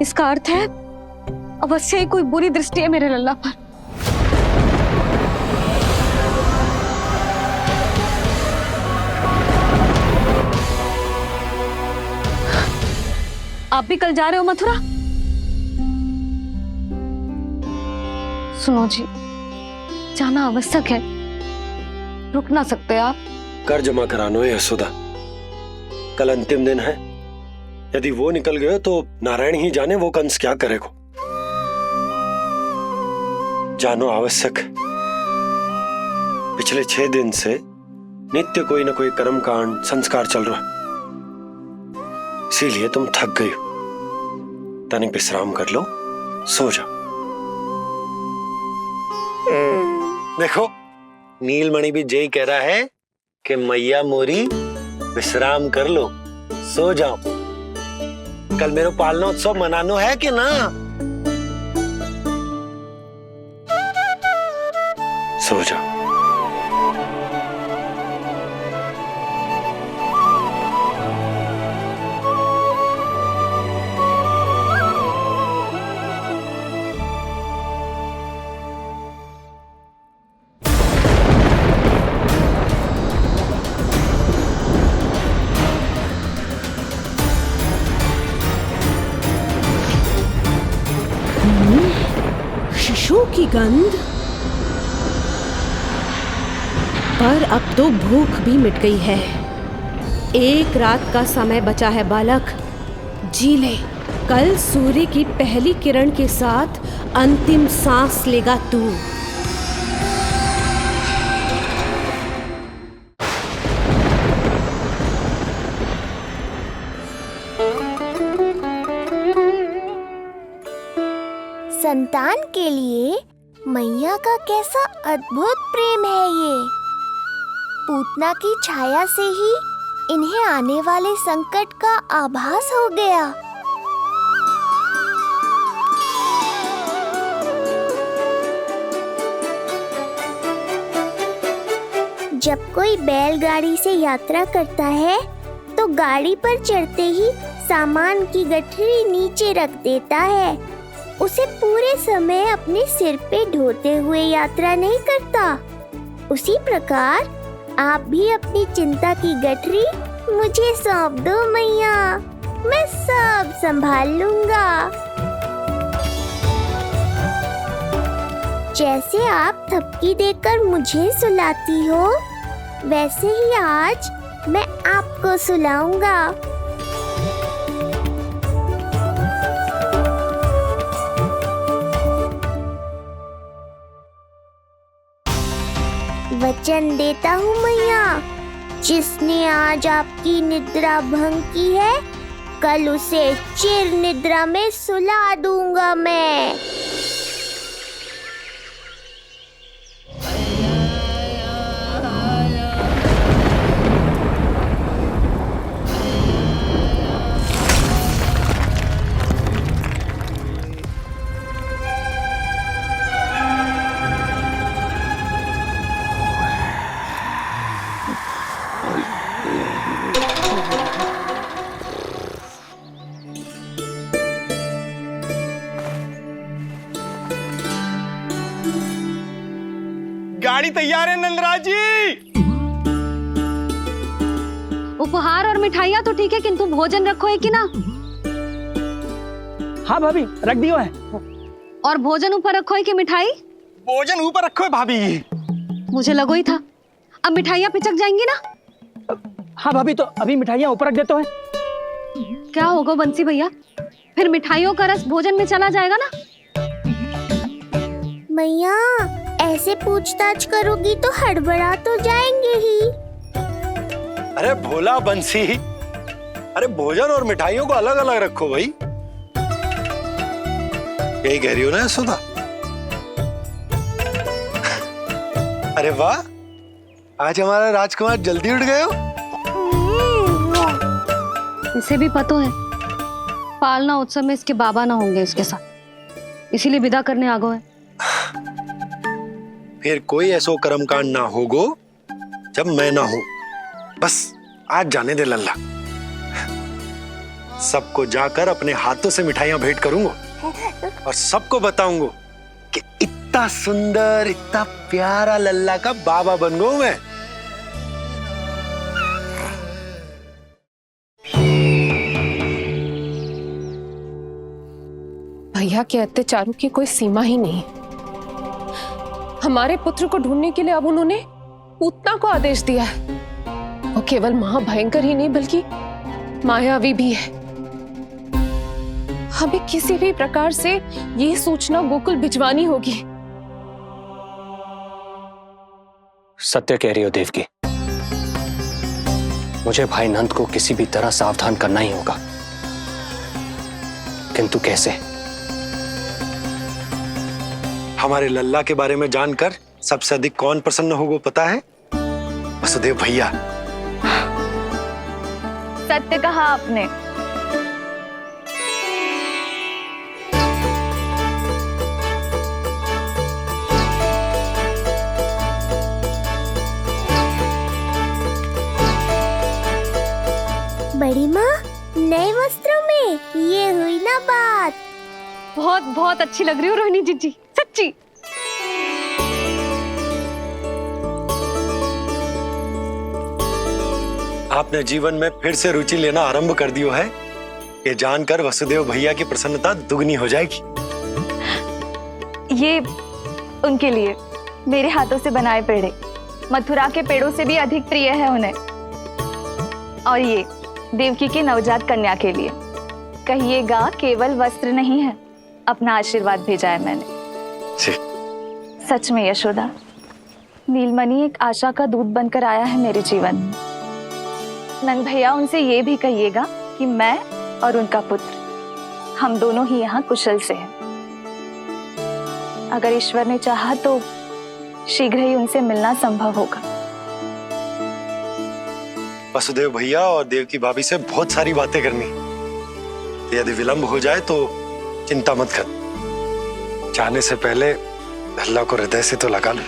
इसका अर्थ है अवश्य ही कोई बुरी दृष्टि है मेरे लल्ला पर। आप भी कल जा रहे हो मथुरा? सुनो जी, जाना आवश्यक है, रुक ना सकते आप? कर जमा करानो है यशोदा, कल अंतिम दिन है। यदि वो निकल गए तो नारायण ही जाने वो कंस क्या करेगा। जानो आवश्यक। पिछले 6 दिन से नित्य कोई न कोई कर्मकांड संस्कार चल रहा, इसीलिए तुम थक गई हो। तनिक विश्राम कर लो, सो जाओ। देखो, नीलमणि भी जय कह रहा है कि मैया मोरी विश्राम कर लो, सो जाओ। कल मेरा पालना उत्सव मनानो है कि ना? सो जाओ। शिशु की गंध, पर अब तो भूख भी मिट गई है। एक रात का समय बचा है बालक, जी ले। कल सूर्य की पहली किरण के साथ अंतिम सांस लेगा तू। संतान के लिए मैया का कैसा अद्भुत प्रेम है ये। पूतना की छाया से ही इन्हें आने वाले संकट का आभास हो गया। जब कोई बैलगाड़ी से यात्रा करता है तो गाड़ी पर चढ़ते ही सामान की गठरी नीचे रख देता है, उसे पूरे समय अपने सिर पे ढोते हुए यात्रा नहीं करता। उसी प्रकार आप भी अपनी चिंता की गठरी मुझे सौंप दो मैया, मैं सब संभाल लूंगा। जैसे आप थपकी देकर मुझे सुलाती हो, वैसे ही आज मैं आपको सुलाऊंगा। वचन देता हूँ मैया, जिसने आज आपकी निद्रा भंग की है, कल उसे चिर निद्रा में सुला दूंगा मैं। गाड़ी तैयार है नंदराज जी। उपहार और मिठाइयाँ तो ठीक है, किंतु भोजन रखो है कि ना? हाँ भाभी, रख दियो है। और भोजन ऊपर रखो है कि मिठाई? भोजन ऊपर रखो है भाभी। मुझे लगो ही था, अब मिठाइयाँ पिचक जाएंगी ना? हाँ भाभी, तो अभी मिठाइयाँ ऊपर रख देते हैं। क्या होगा बंसी भैया, फिर मिठाइयों का रस भोजन में चला जाएगा ना? मैया, ऐसे पूछताछ करोगी तो हड़बड़ा तो जाएंगे ही। अरे भोला बंसी, अरे भोजन और मिठाइयों को अलग अलग रखो भाई। यही कह रही हो ना सुधा? अरे वाह, आज हमारा राजकुमार जल्दी उठ गए हो। इसे भी पता है पालना उत्सव में इसके बाबा ना होंगे इसके साथ, इसीलिए विदा करने आ गए। फिर कोई ऐसो कर्मकांड ना होगो जब मैं ना हूं। बस आज जाने दे लल्ला, सबको जाकर अपने हाथों से मिठाइयां भेंट करूंगा और सबको बताऊंगा कि इतना सुंदर, इतना प्यारा लल्ला का बाबा बन गया मैं। भैया के अत्याचारों की कोई सीमा ही नहीं। हमारे पुत्र को ढूंढने के लिए अब उन्होंने पूतना को आदेश दिया है। वो केवल महाभयंकर ही नहीं बल्कि मायावी भी है। हमें किसी भी प्रकार से ये सूचना गोकुल भिजवानी होगी। सत्य कह रही हो देवकी, मुझे भाई नंद को किसी भी तरह सावधान करना ही होगा, किंतु कैसे? हमारे लल्ला के बारे में जानकर सबसे अधिक कौन प्रसन्न होगा पता है? वसुदेव भैया। सत्य कहा आपने। बड़ी माँ, नए वस्त्रों में ये हुई ना बात। बहुत बहुत अच्छी लग रही हो रोहिणी जीजी, सच्ची। आपने जीवन में फिर से रुचि लेना आरंभ कर दियो है, ये जानकर वसुदेव भैया की प्रसन्नता दुगनी हो जाएगी। ये उनके लिए मेरे हाथों से बनाए पेड़े मथुरा के पेड़ों से भी अधिक प्रिय है उन्हें, और ये देवकी की नवजात कन्या के लिए कहिएगा केवल वस्त्र नहीं है, अपना आशीर्वाद भेजा है मैंने। सच में यशोदा, नीलमणि एक आशा का दूत बनकर आया है मेरे जीवन में। नंद भैया, उनसे ये भी कहिएगा कि मैं और उनका पुत्र हम दोनों ही यहाँ कुशल से हैं। अगर ईश्वर ने चाहा तो शीघ्र ही उनसे मिलना संभव होगा। वसुदेव भैया और देवकी भाभी से बहुत सारी बातें करनी, यदि विलंब हो जाए तो चिंता मत कर। जाने से पहले अल्लाह को हृदय से तो लगा लो।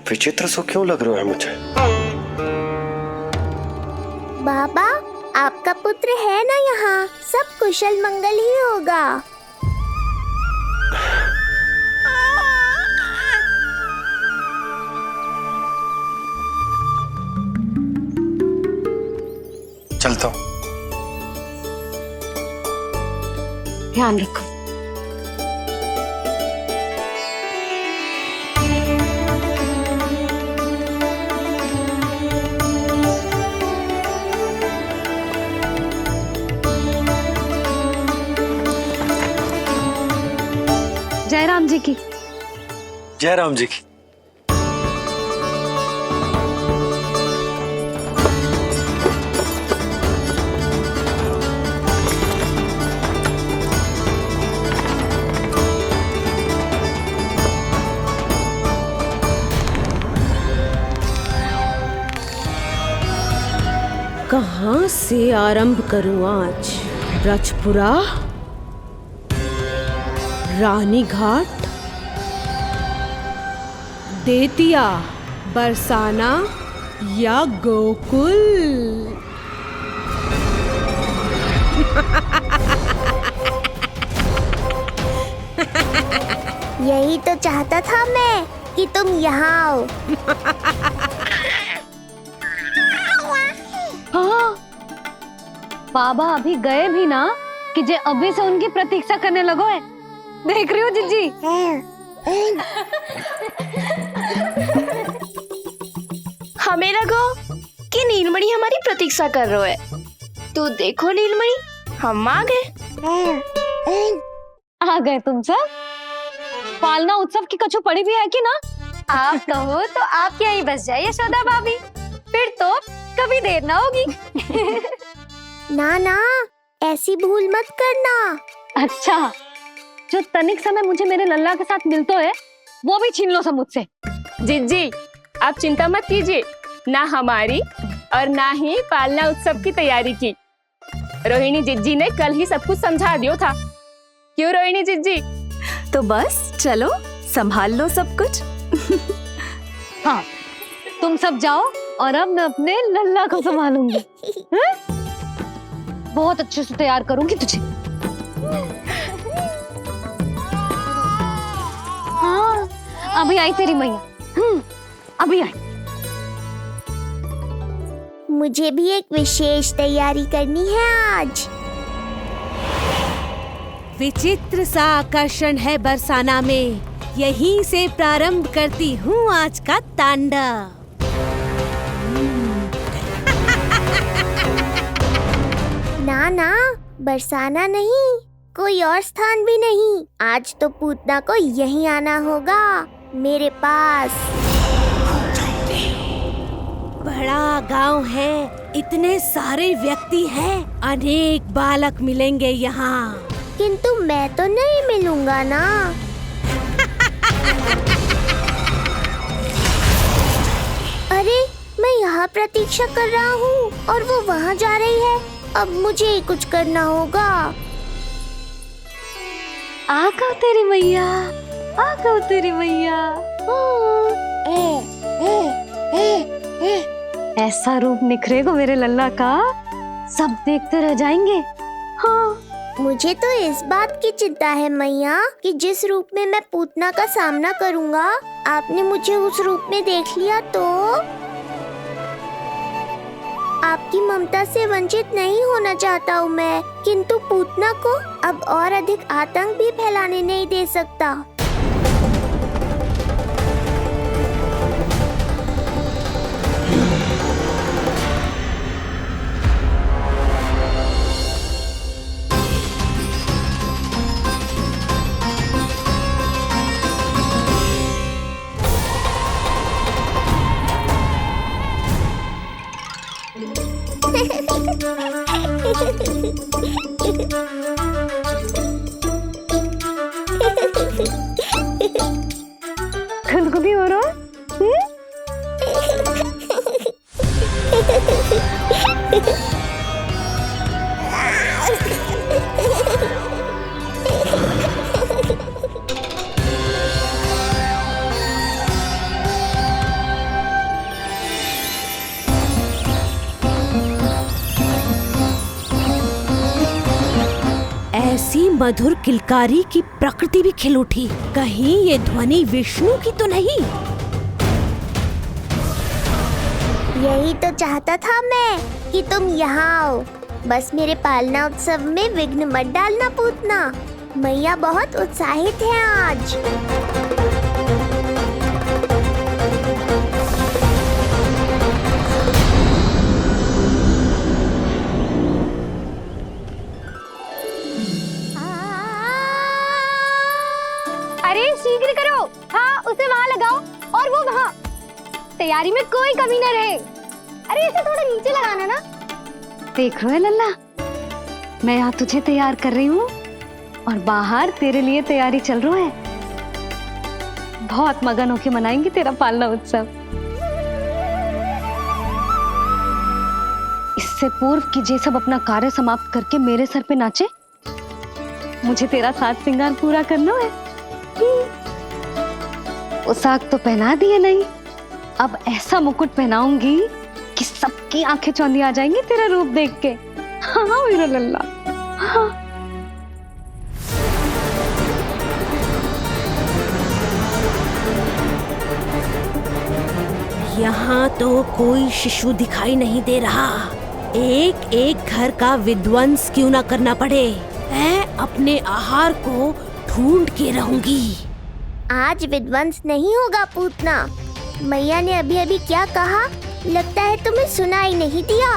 विचित्र सो क्यों लग रहा है मुझे? बाबा, आपका पुत्र है ना यहाँ, सब कुशल मंगल ही होगा। चलता हूँ। ध्यान रखो। जय राम जी की। जय राम जी की। कहाँ से आरंभ करूं आज? रजपुरा, रानी घाट, देतिया, बरसाना या गोकुल? यही तो चाहता था मैं कि तुम यहाँ आओ। हाँ, बाबा अभी गए भी ना कि जे अभी से उनकी प्रतीक्षा करने लगो है। देख रही हो जिज्जी? हमें लगो कि नीलमणि हमारी प्रतीक्षा कर रहे है। तो देखो नीलमणि, हम आ गए। आ गए तुम सब? पालना उत्सव की कछु पड़ी भी है कि ना? आप कहो तो आप यहीं बस जाइए यशोदा भाभी, फिर तो कभी देर ना होगी। ना ना, ऐसी भूल मत करना। अच्छा, जो तनिक समय मुझे मेरे लल्ला के साथ मिलतो है वो भी छीन लो सब मुझसे। जिज्जी, आप चिंता मत कीजिए, ना हमारी और ना ही पालना उत्सव की तैयारी की। रोहिणी जिज्जी ने कल ही सब कुछ समझा दियो था। क्यों रोहिणी जिज्जी? तो बस चलो संभाल लो सब कुछ। हाँ, तुम सब जाओ और अब मैं अपने लल्ला को संभालूंगी। बहुत अच्छे से तैयार करूंगी तुझे। हाँ, अभी आई तेरी मैया। अभी आई। मुझे भी एक विशेष तैयारी करनी है आज। विचित्र सा आकर्षण है बरसाना में, यहीं से प्रारंभ करती हूँ आज का तांडव। ना ना, बरसाना नहीं, कोई और स्थान भी नहीं। आज तो पूतना को यहीं आना होगा, मेरे पास। बड़ा गांव है, इतने सारे व्यक्ति हैं, अनेक बालक मिलेंगे यहाँ। किंतु मैं तो नहीं मिलूंगा ना। अरे, मैं यहाँ प्रतीक्षा कर रहा हूँ और वो वहाँ जा रही है। अब मुझे ही कुछ करना होगा। आ गओ तेरी मैया, आ गओ तेरी मैया। ऐसा रूप निखरेगा मेरे लल्ला का, सब देखते रह जाएंगे। हाँ, मुझे तो इस बात की चिंता है मैया कि जिस रूप में मैं पूतना का सामना करूँगा, आपने मुझे उस रूप में देख लिया तो आपकी ममता से वंचित नहीं होना चाहता हूँ मैं, किंतु पूतना को अब और अधिक आतंक भी फैलाने नहीं दे सकता। खुदकुदी हो रहा है? ऐसी मधुर किलकारी की प्रकृति भी खिल उठी। कहीं ये ध्वनि विष्णु की तो नहीं? यही तो चाहता था मैं कि तुम यहाँ आओ। बस मेरे पालना उत्सव में विघ्न मत डालना पूतना। मैया बहुत उत्साहित है आज। अरे शीघ्र करो, हाँ उसे वहाँ लगाओ और वो वहाँ। तैयारी में कोई कमी न रहे। अरे इसे थोड़ा नीचे लगाना ना। देख रहे हो लल्ला, मैं यहाँ तुझे तैयार कर रही हूँ और बाहर तेरे लिए तैयारी चल रही है। बहुत मगन होके मनाएंगे तेरा पालना उत्सव। इससे पूर्व कि जे सब अपना कार्य समाप्त करके मेरे सर पे नाचे, मुझे तेरा साज श्रृंगार पूरा करना है। पोशाक तो पहना दिए नहीं, अब ऐसा मुकुट पहनाऊंगी कि सबकी आंखें चौंधी आ जाएंगी तेरा रूप देख के। हाँ मेरा लल्ला, हाँ। यहाँ तो कोई शिशु दिखाई नहीं दे रहा। एक एक घर का विध्वंस क्यों ना करना पड़े, मैं अपने आहार को ढूंढ के रहूंगी। आज विध्वंस नहीं होगा पूतना। मैया ने अभी अभी क्या कहा, लगता है तुम्हें सुनाई नहीं दिया।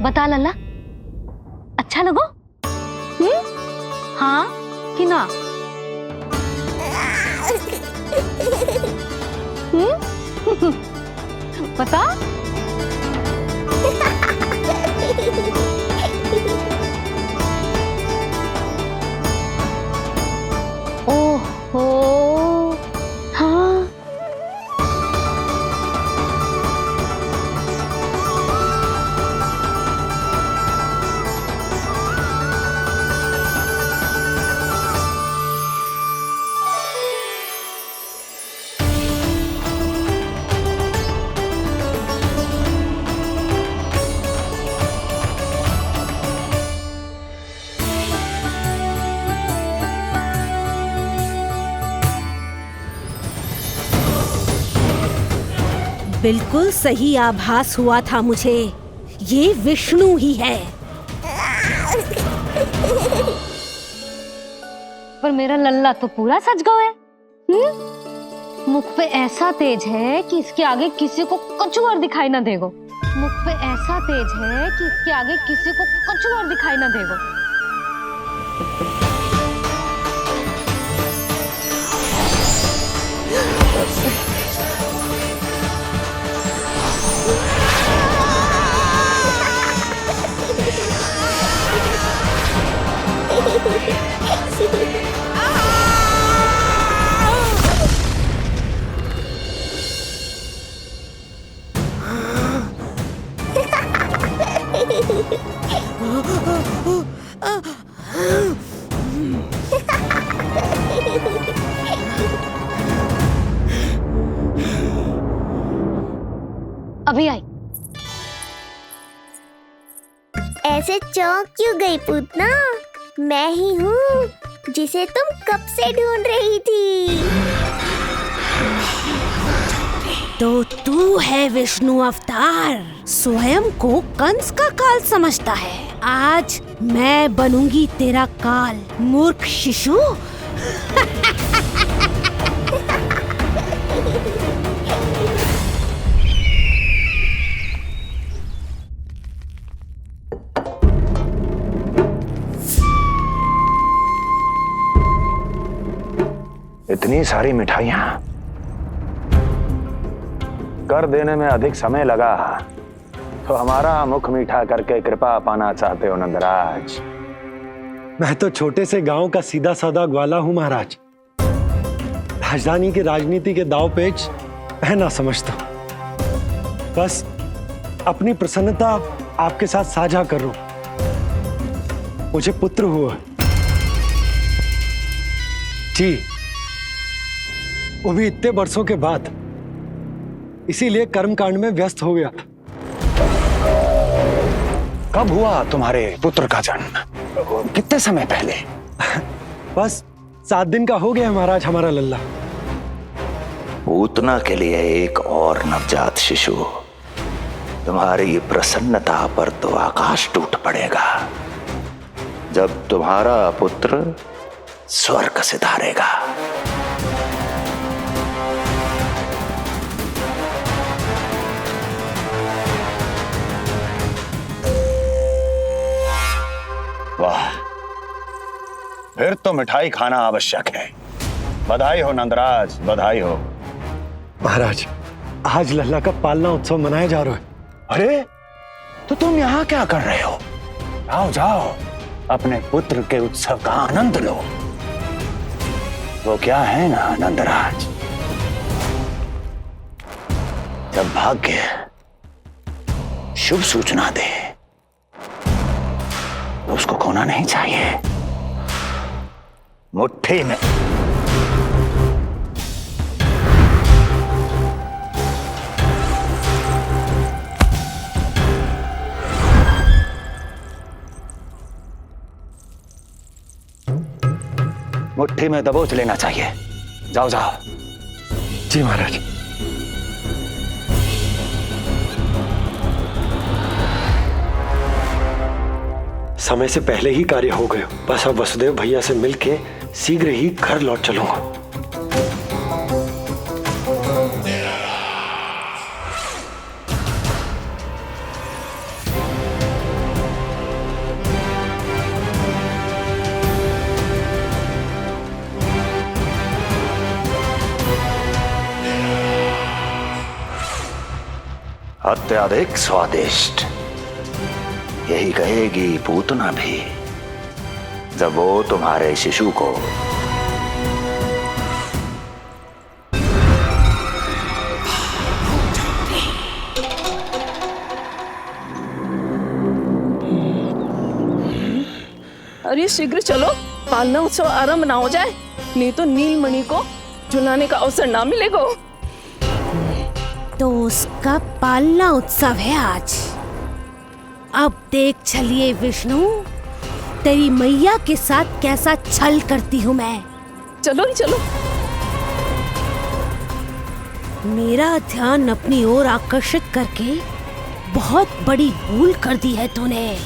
बता लल्ला, अच्छा लगो? हाँ कि ना? बता। ओहो, हाँ। बिल्कुल सही आभास हुआ था मुझे, ये विष्णु ही है। पर मेरा लल्ला तो पूरा सज गया है। मुख पे ऐसा तेज है कि इसके आगे किसी को कछु और दिखाई ना देगो। मुख पे ऐसा तेज है कि इसके आगे किसी को कछु और दिखाई ना देगो। अभी आई। ऐसे चौंक क्यों गई पूतना? मैं ही हूँ जिसे तुम कब से ढूंढ रही थी। तो तू है विष्णु अवतार, स्वयं को कंस का काल समझता है। आज मैं बनूंगी तेरा काल, मूर्ख शिशु। इतनी सारी मिठाइयां कर देने में अधिक समय लगा तो हमारा मुख मीठा करके कृपा पाना चाहते हो नंदराज? मैं तो छोटे से गांव का सीधा साधा ग्वाला हूं महाराज। राजधानी की राजनीति के दाव पेच मैं ना समझता। बस अपनी प्रसन्नता आपके साथ साझा कर रहा हूं। मुझे पुत्र हुआ जी, वो भी इतने वर्षों के बाद, इसीलिए कर्मकांड में व्यस्त हो गया। कब हुआ तुम्हारे पुत्र का जन्म? कितने समय पहले? बस 7 दिन का हो गया महाराज हमारा लल्ला। पूतना के लिए एक और नवजात शिशु, तुम्हारी प्रसन्नता पर तो आकाश टूट पड़ेगा जब तुम्हारा पुत्र स्वर्ग सिधारेगा। वाह, फिर तो मिठाई खाना आवश्यक है। बधाई हो नंदराज, बधाई हो। महाराज, आज लल्ला का पालना उत्सव मनाया जा रहा है। अरे, तो तुम यहाँ क्या कर रहे हो? जाओ जाओ, अपने पुत्र के उत्सव का आनंद लो। वो क्या है ना नंदराज, जब भाग्य शुभ सूचना दे तो उसको खोना नहीं चाहिए। मुट्ठी में दबोच लेना चाहिए। जाओ जाओ। जी महाराज। समय से पहले ही कार्य हो गए। बस अब वसुदेव भैया से मिलके शीघ्र ही घर लौट चलूंगा। अत्यधिक स्वादिष्ट, यही कहेगी पूतना भी जब वो तुम्हारे शिशु को अरे शीघ्र चलो, पालना उत्सव आरंभ ना हो जाए, नहीं तो नीलमणि को झुलाने का अवसर ना मिलेगा। तो उसका पालना उत्सव है आज। अब देख चलिए विष्णु, तेरी मैया के साथ कैसा छल करती हूँ मैं। चलो ही चलो। मेरा ध्यान अपनी ओर आकर्षित करके बहुत बड़ी भूल कर दी है तूने।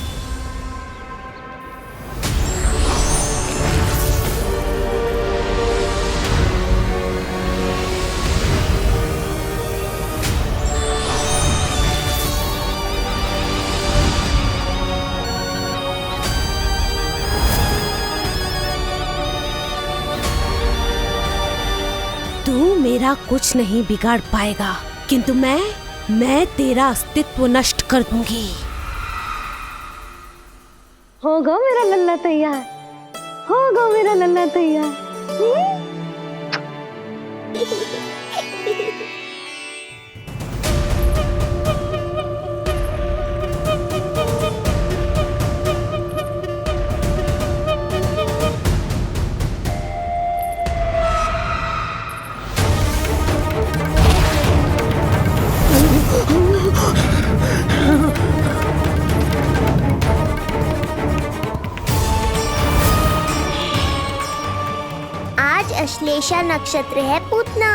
तू मेरा कुछ नहीं बिगाड़ पाएगा, किंतु मैं तेरा अस्तित्व नष्ट कर दूंगी। होगा मेरा लल्ला तैयार, होगा मेरा लल्ला तैयार। आज अश्लेषा नक्षत्र है पूतना,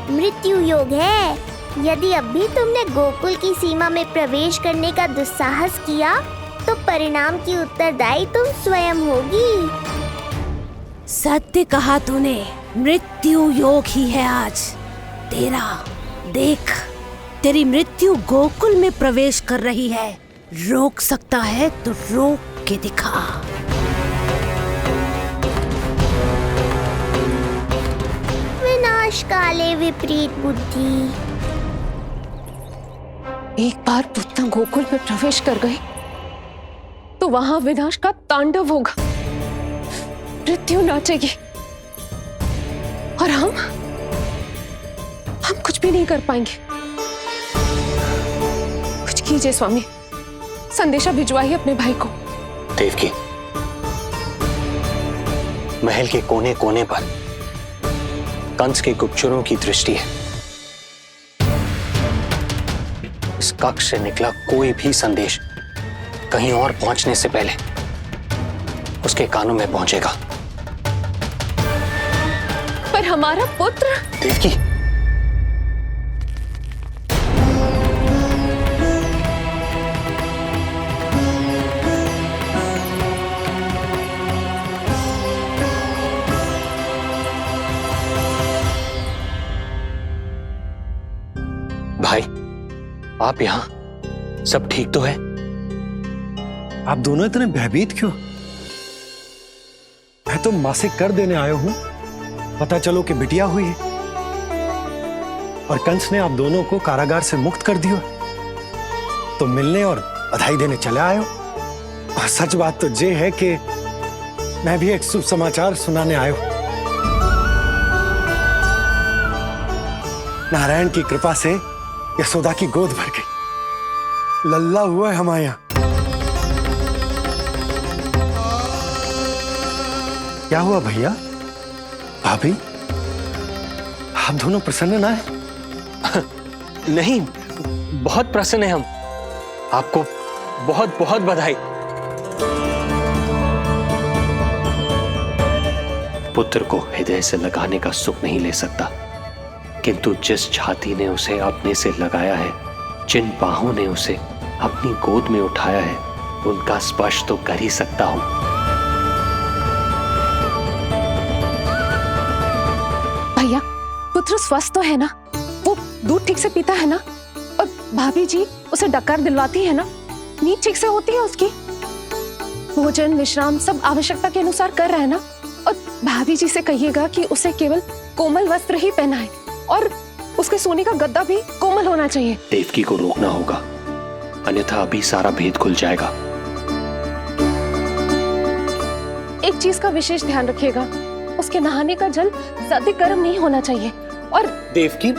मृत्यु योग है। यदि अब भी तुमने गोकुल की सीमा में प्रवेश करने का दुस्साहस किया तो परिणाम की उत्तरदायी तुम स्वयं होगी। सत्य कहा तूने, मृत्यु योग ही है आज तेरा। देख, तेरी मृत्यु गोकुल में प्रवेश कर रही है। रोक सकता है तो रोक के दिखा। विनाश काले विपरीत बुद्धि। एक बार पूतना गोकुल में प्रवेश कर गई तो वहां विनाश का तांडव होगा, मृत्यु नाचेगी और हम कुछ भी नहीं कर पाएंगे। कुछ कीजिए स्वामी, संदेशा भिजवाइए अपने भाई को। देवकी, महल के कोने कोने पर कंस के गुप्तचरों की दृष्टि है। इस कक्ष से निकला कोई भी संदेश कहीं और पहुंचने से पहले उसके कानों में पहुंचेगा। पर हमारा पुत्र देवकी, भाई आप यहाँ सब ठीक तो है? आप दोनों इतने भयभीत क्यों? मैं तो मासिक कर देने आया हूं, पता चलो कि बिटिया हुई है और कंस ने आप दोनों को कारागार से मुक्त कर दिया, तो मिलने और बधाई देने चले आए हो। और सच बात तो ये है कि मैं भी एक शुभ समाचार सुनाने आया हूं। नारायण की कृपा से यशोदा की गोद भर गई, लल्ला हुआ है हमारे यहां। क्या हुआ भैया, भाभी, आप दोनों प्रसन्न ना है? नहीं, बहुत प्रसन्न है हम। आपको बहुत बहुत बधाई। पुत्र को हृदय से लगाने का सुख नहीं ले सकता, किंतु जिस छाती ने उसे अपने से लगाया है, जिन बाहों ने उसे अपनी गोद में उठाया है, उनका स्पर्श तो कर ही सकता हूं। भैया, पुत्र स्वस्थ तो है ना? वो दूध ठीक से पीता है ना? और भाभी जी उसे डकार दिलवाती है ना? नींद ठीक से होती है उसकी? भोजन विश्राम सब आवश्यकता के अनुसार कर रहा है ना? और भाभी जी से कहिएगा कि उसे केवल कोमल वस्त्र ही पहनाए और उसके सोने का गद्दा भी कोमल होना चाहिए। देवकी को रोकना होगा, अन्यथा अभी सारा भेद खुल जाएगा। एक चीज का विशेष ध्यान रखिएगा, उसके नहाने का जल ज्यादा गर्म नहीं होना चाहिए। और देवकी,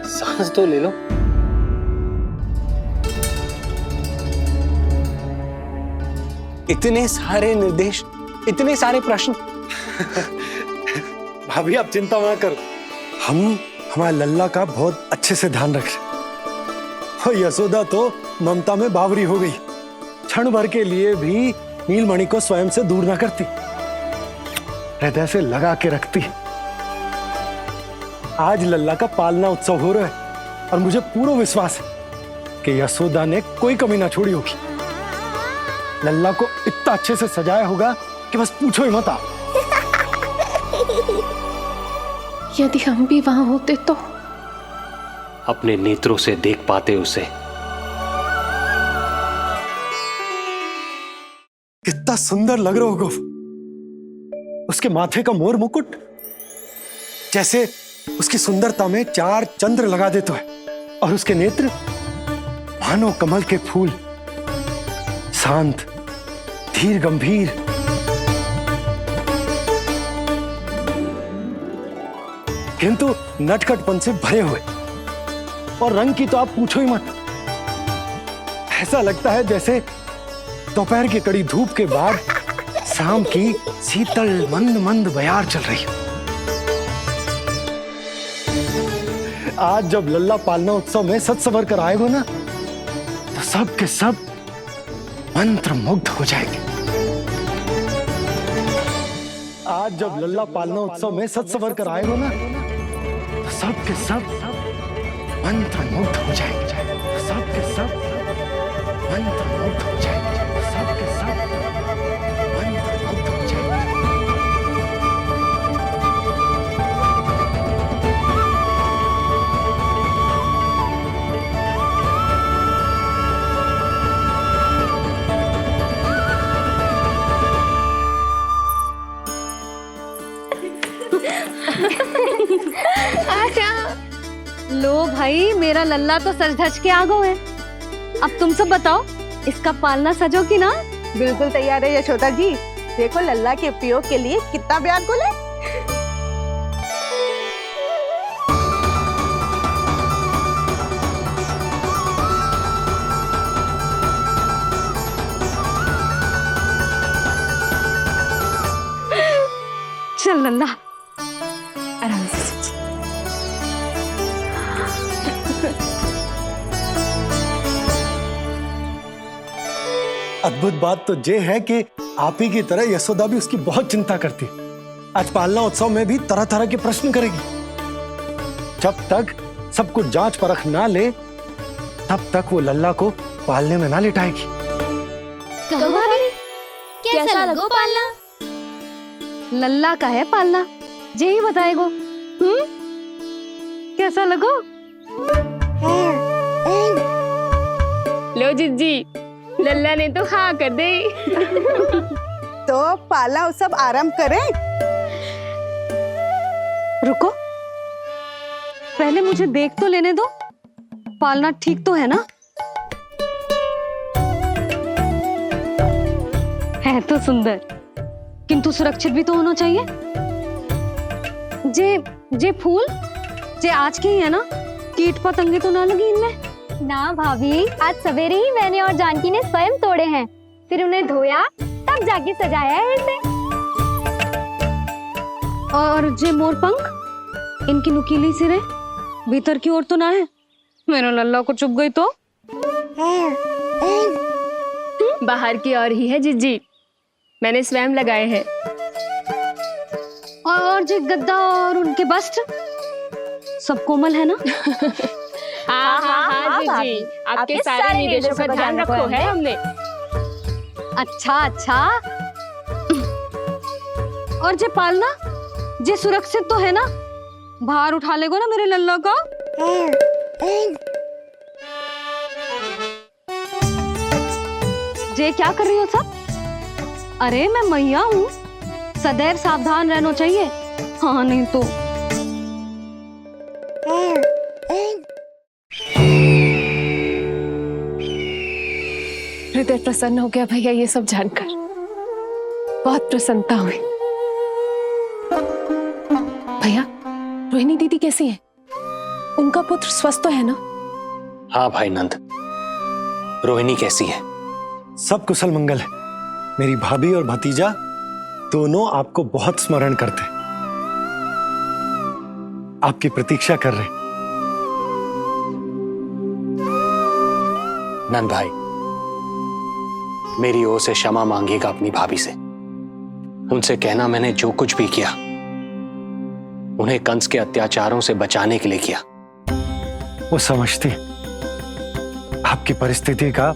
सांस तो ले लो। इतने सारे निर्देश, इतने सारे प्रश्न। भाभी आप चिंता ना करो, हम हमारे लल्ला का बहुत अच्छे से ध्यान रख रहे। और यशोदा तो ममता में बावरी हो गई, क्षण भर के लिए भी नीलमणि को स्वयं से दूर ना करती, हृदय से लगा के रखती। आज लल्ला का पालना उत्सव हो रहा है और मुझे पूरा विश्वास है कि यशोदा ने कोई कमी ना छोड़ी होगी। लल्ला को इतना अच्छे से सजाया होगा कि बस पूछो ही मत आप। यदि हम भी वहां होते तो? अपने नेत्रों से देख पाते उसे। कितना सुंदर लग रहा होगा उसके माथे का मोर मुकुट, जैसे उसकी सुंदरता में 4 चंद्र लगा देता है, और उसके नेत्र मानो कमल के फूल, शांत धीर गंभीर। किंतु नटखटपन से भरे हुए, और रंग की तो आप पूछो ही मत। ऐसा लगता है जैसे दोपहर की कड़ी धूप के बाद शाम की शीतल मंद मंद बयार चल रही है। आज जब लल्ला पालना उत्सव में सज संवर कर आएगा ना, तो सब के सब मंत्र मुग्ध हो जाएंगे। आज जब लल्ला पालना उत्सव में सज संवर कर आएगा ना, तो सब के सब मंत्र मुग्ध हो जाएंगे। सब के सब मंत्र मुग्ध हो जाएंगे। सब के सब मंत्र मुग्ध हो जाएंगे। लो भाई, मेरा लल्ला तो सज धज के आ गए है। अब तुम सब बताओ, इसका पालना सजो कि ना? बिल्कुल तैयार है यशोदा जी। देखो लल्ला के उपयोग के लिए कितना व्याकुल है। चल लल्ला, आराम से। अद्भुत बात तो ये है कि आप ही की तरह यशोदा भी उसकी बहुत चिंता करती है। आज पालना उत्सव में भी तरह तरह के प्रश्न करेगी। जब तक सब कुछ जांच परख ना ले तब तक वो लल्ला को पालने में ना लिटाएगी। कैसा लगो पालना? लल्ला का है पालना, जे ही बताएगो। कैसा लगो? लो जिज्जी, लल्ला ने तो हाँ कर दे। तो पालना उत्सव आरंभ करें? रुको, पहले मुझे देख तो लेने दो। पालना ठीक तो है ना? है तो सुंदर, किंतु सुरक्षित भी तो होना चाहिए। जे फूल जे आज के ही है ना, कीट पतंगे तो ना लगी इनमें? ना भाभी, आज सवेरे ही मैंने और जानकी ने स्वयं तोड़े हैं, फिर उन्हें धोया तब जाके सजाया है इसे। और जे मोर पंख, इनकी नुकीली सिरे भीतर की ओर तो ना है? मेरा लल्ला को चुभ गई तो? बाहर की ओर ही है जिज्जी, मैंने स्वयं लगाए हैं। और जे गद्दा और उनके वस्त्र सब कोमल है ना? हाँ हाँ हाँ जिज्जी, आपके सारे निर्देशों का ध्यान रखो है हमने। अच्छा अच्छा। और जे पालना, जे सुरक्षित तो है ना? बाहर उठा लेगो ना मेरे लल्ला को? जे क्या कर रही हो सब? अरे मैं मैया हूँ, सदैव सावधान रहना चाहिए। हाँ नहीं तो। हृदय प्रसन्न हो गया भैया ये सब जानकर, बहुत प्रसन्नता हुई। भैया, रोहिणी दीदी कैसी है? उनका पुत्र स्वस्थ तो है ना? हाँ भाई नंद, रोहिणी कैसी है? सब कुशल मंगल है। मेरी भाभी और भतीजा दोनों आपको बहुत स्मरण करते, आपकी प्रतीक्षा कर रहे। नंद भाई, मेरी ओर से क्षमा मांगिएगा अपनी भाभी से। उनसे कहना मैंने जो कुछ भी किया, उन्हें कंस के अत्याचारों से बचाने के लिए किया। वो समझती, आपकी परिस्थिति का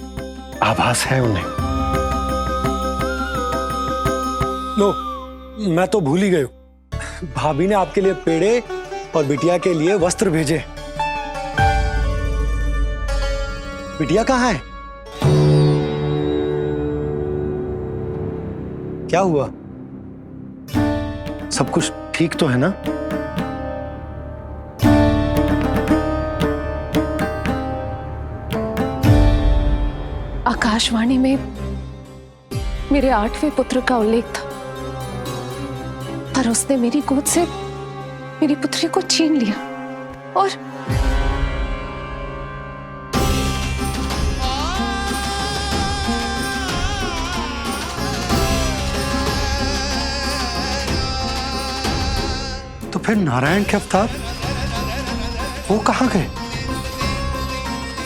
आभास है उन्हें। लो, मैं तो भूल ही गई हूं। भाभी ने आपके लिए पेड़े और बिटिया के लिए वस्त्र भेजे। बिटिया कहाँ है? क्या हुआ? सब कुछ ठीक तो है ना? आकाशवाणी में मेरे 8वें पुत्र का उल्लेख था, पर उसने मेरी गोद से मेरी पुत्री को छीन लिया। और तो फिर नारायण के अवतार वो कहाँ गए?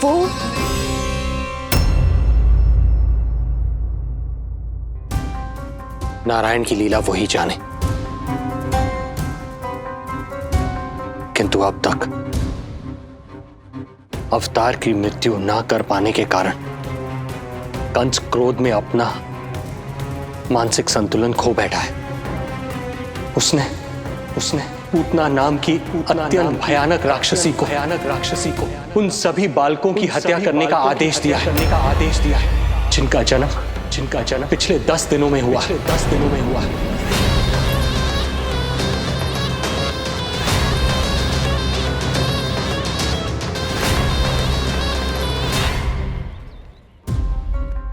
वो नारायण की लीला वही जाने, किंतु अब तक अवतार की मृत्यु ना कर पाने के कारण कंस क्रोध में अपना मानसिक संतुलन खो बैठा है। उसने पूतना नाम की अत्यंत भयानक राक्षसी को उन सभी बालकों की हत्या करने का आदेश दिया है, जिनका जन्म पिछले 10 दिनों में हुआ।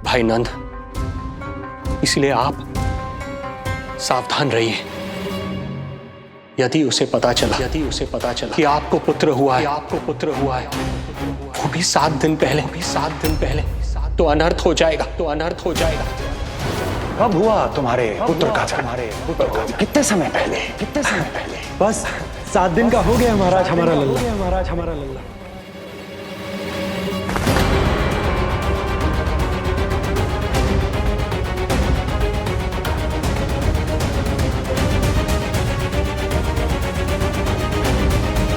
भाई नंद, इसलिए आप सावधान रहिए। यदि उसे पता चला कि आपको पुत्र हुआ है, वो भी 7 दिन पहले, तो अनर्थ हो जाएगा। कब हुआ तुम्हारे पुत्र का जन्म? कितने समय पहले? बस 7 दिन का हो गया महाराज हमारा लल्ला।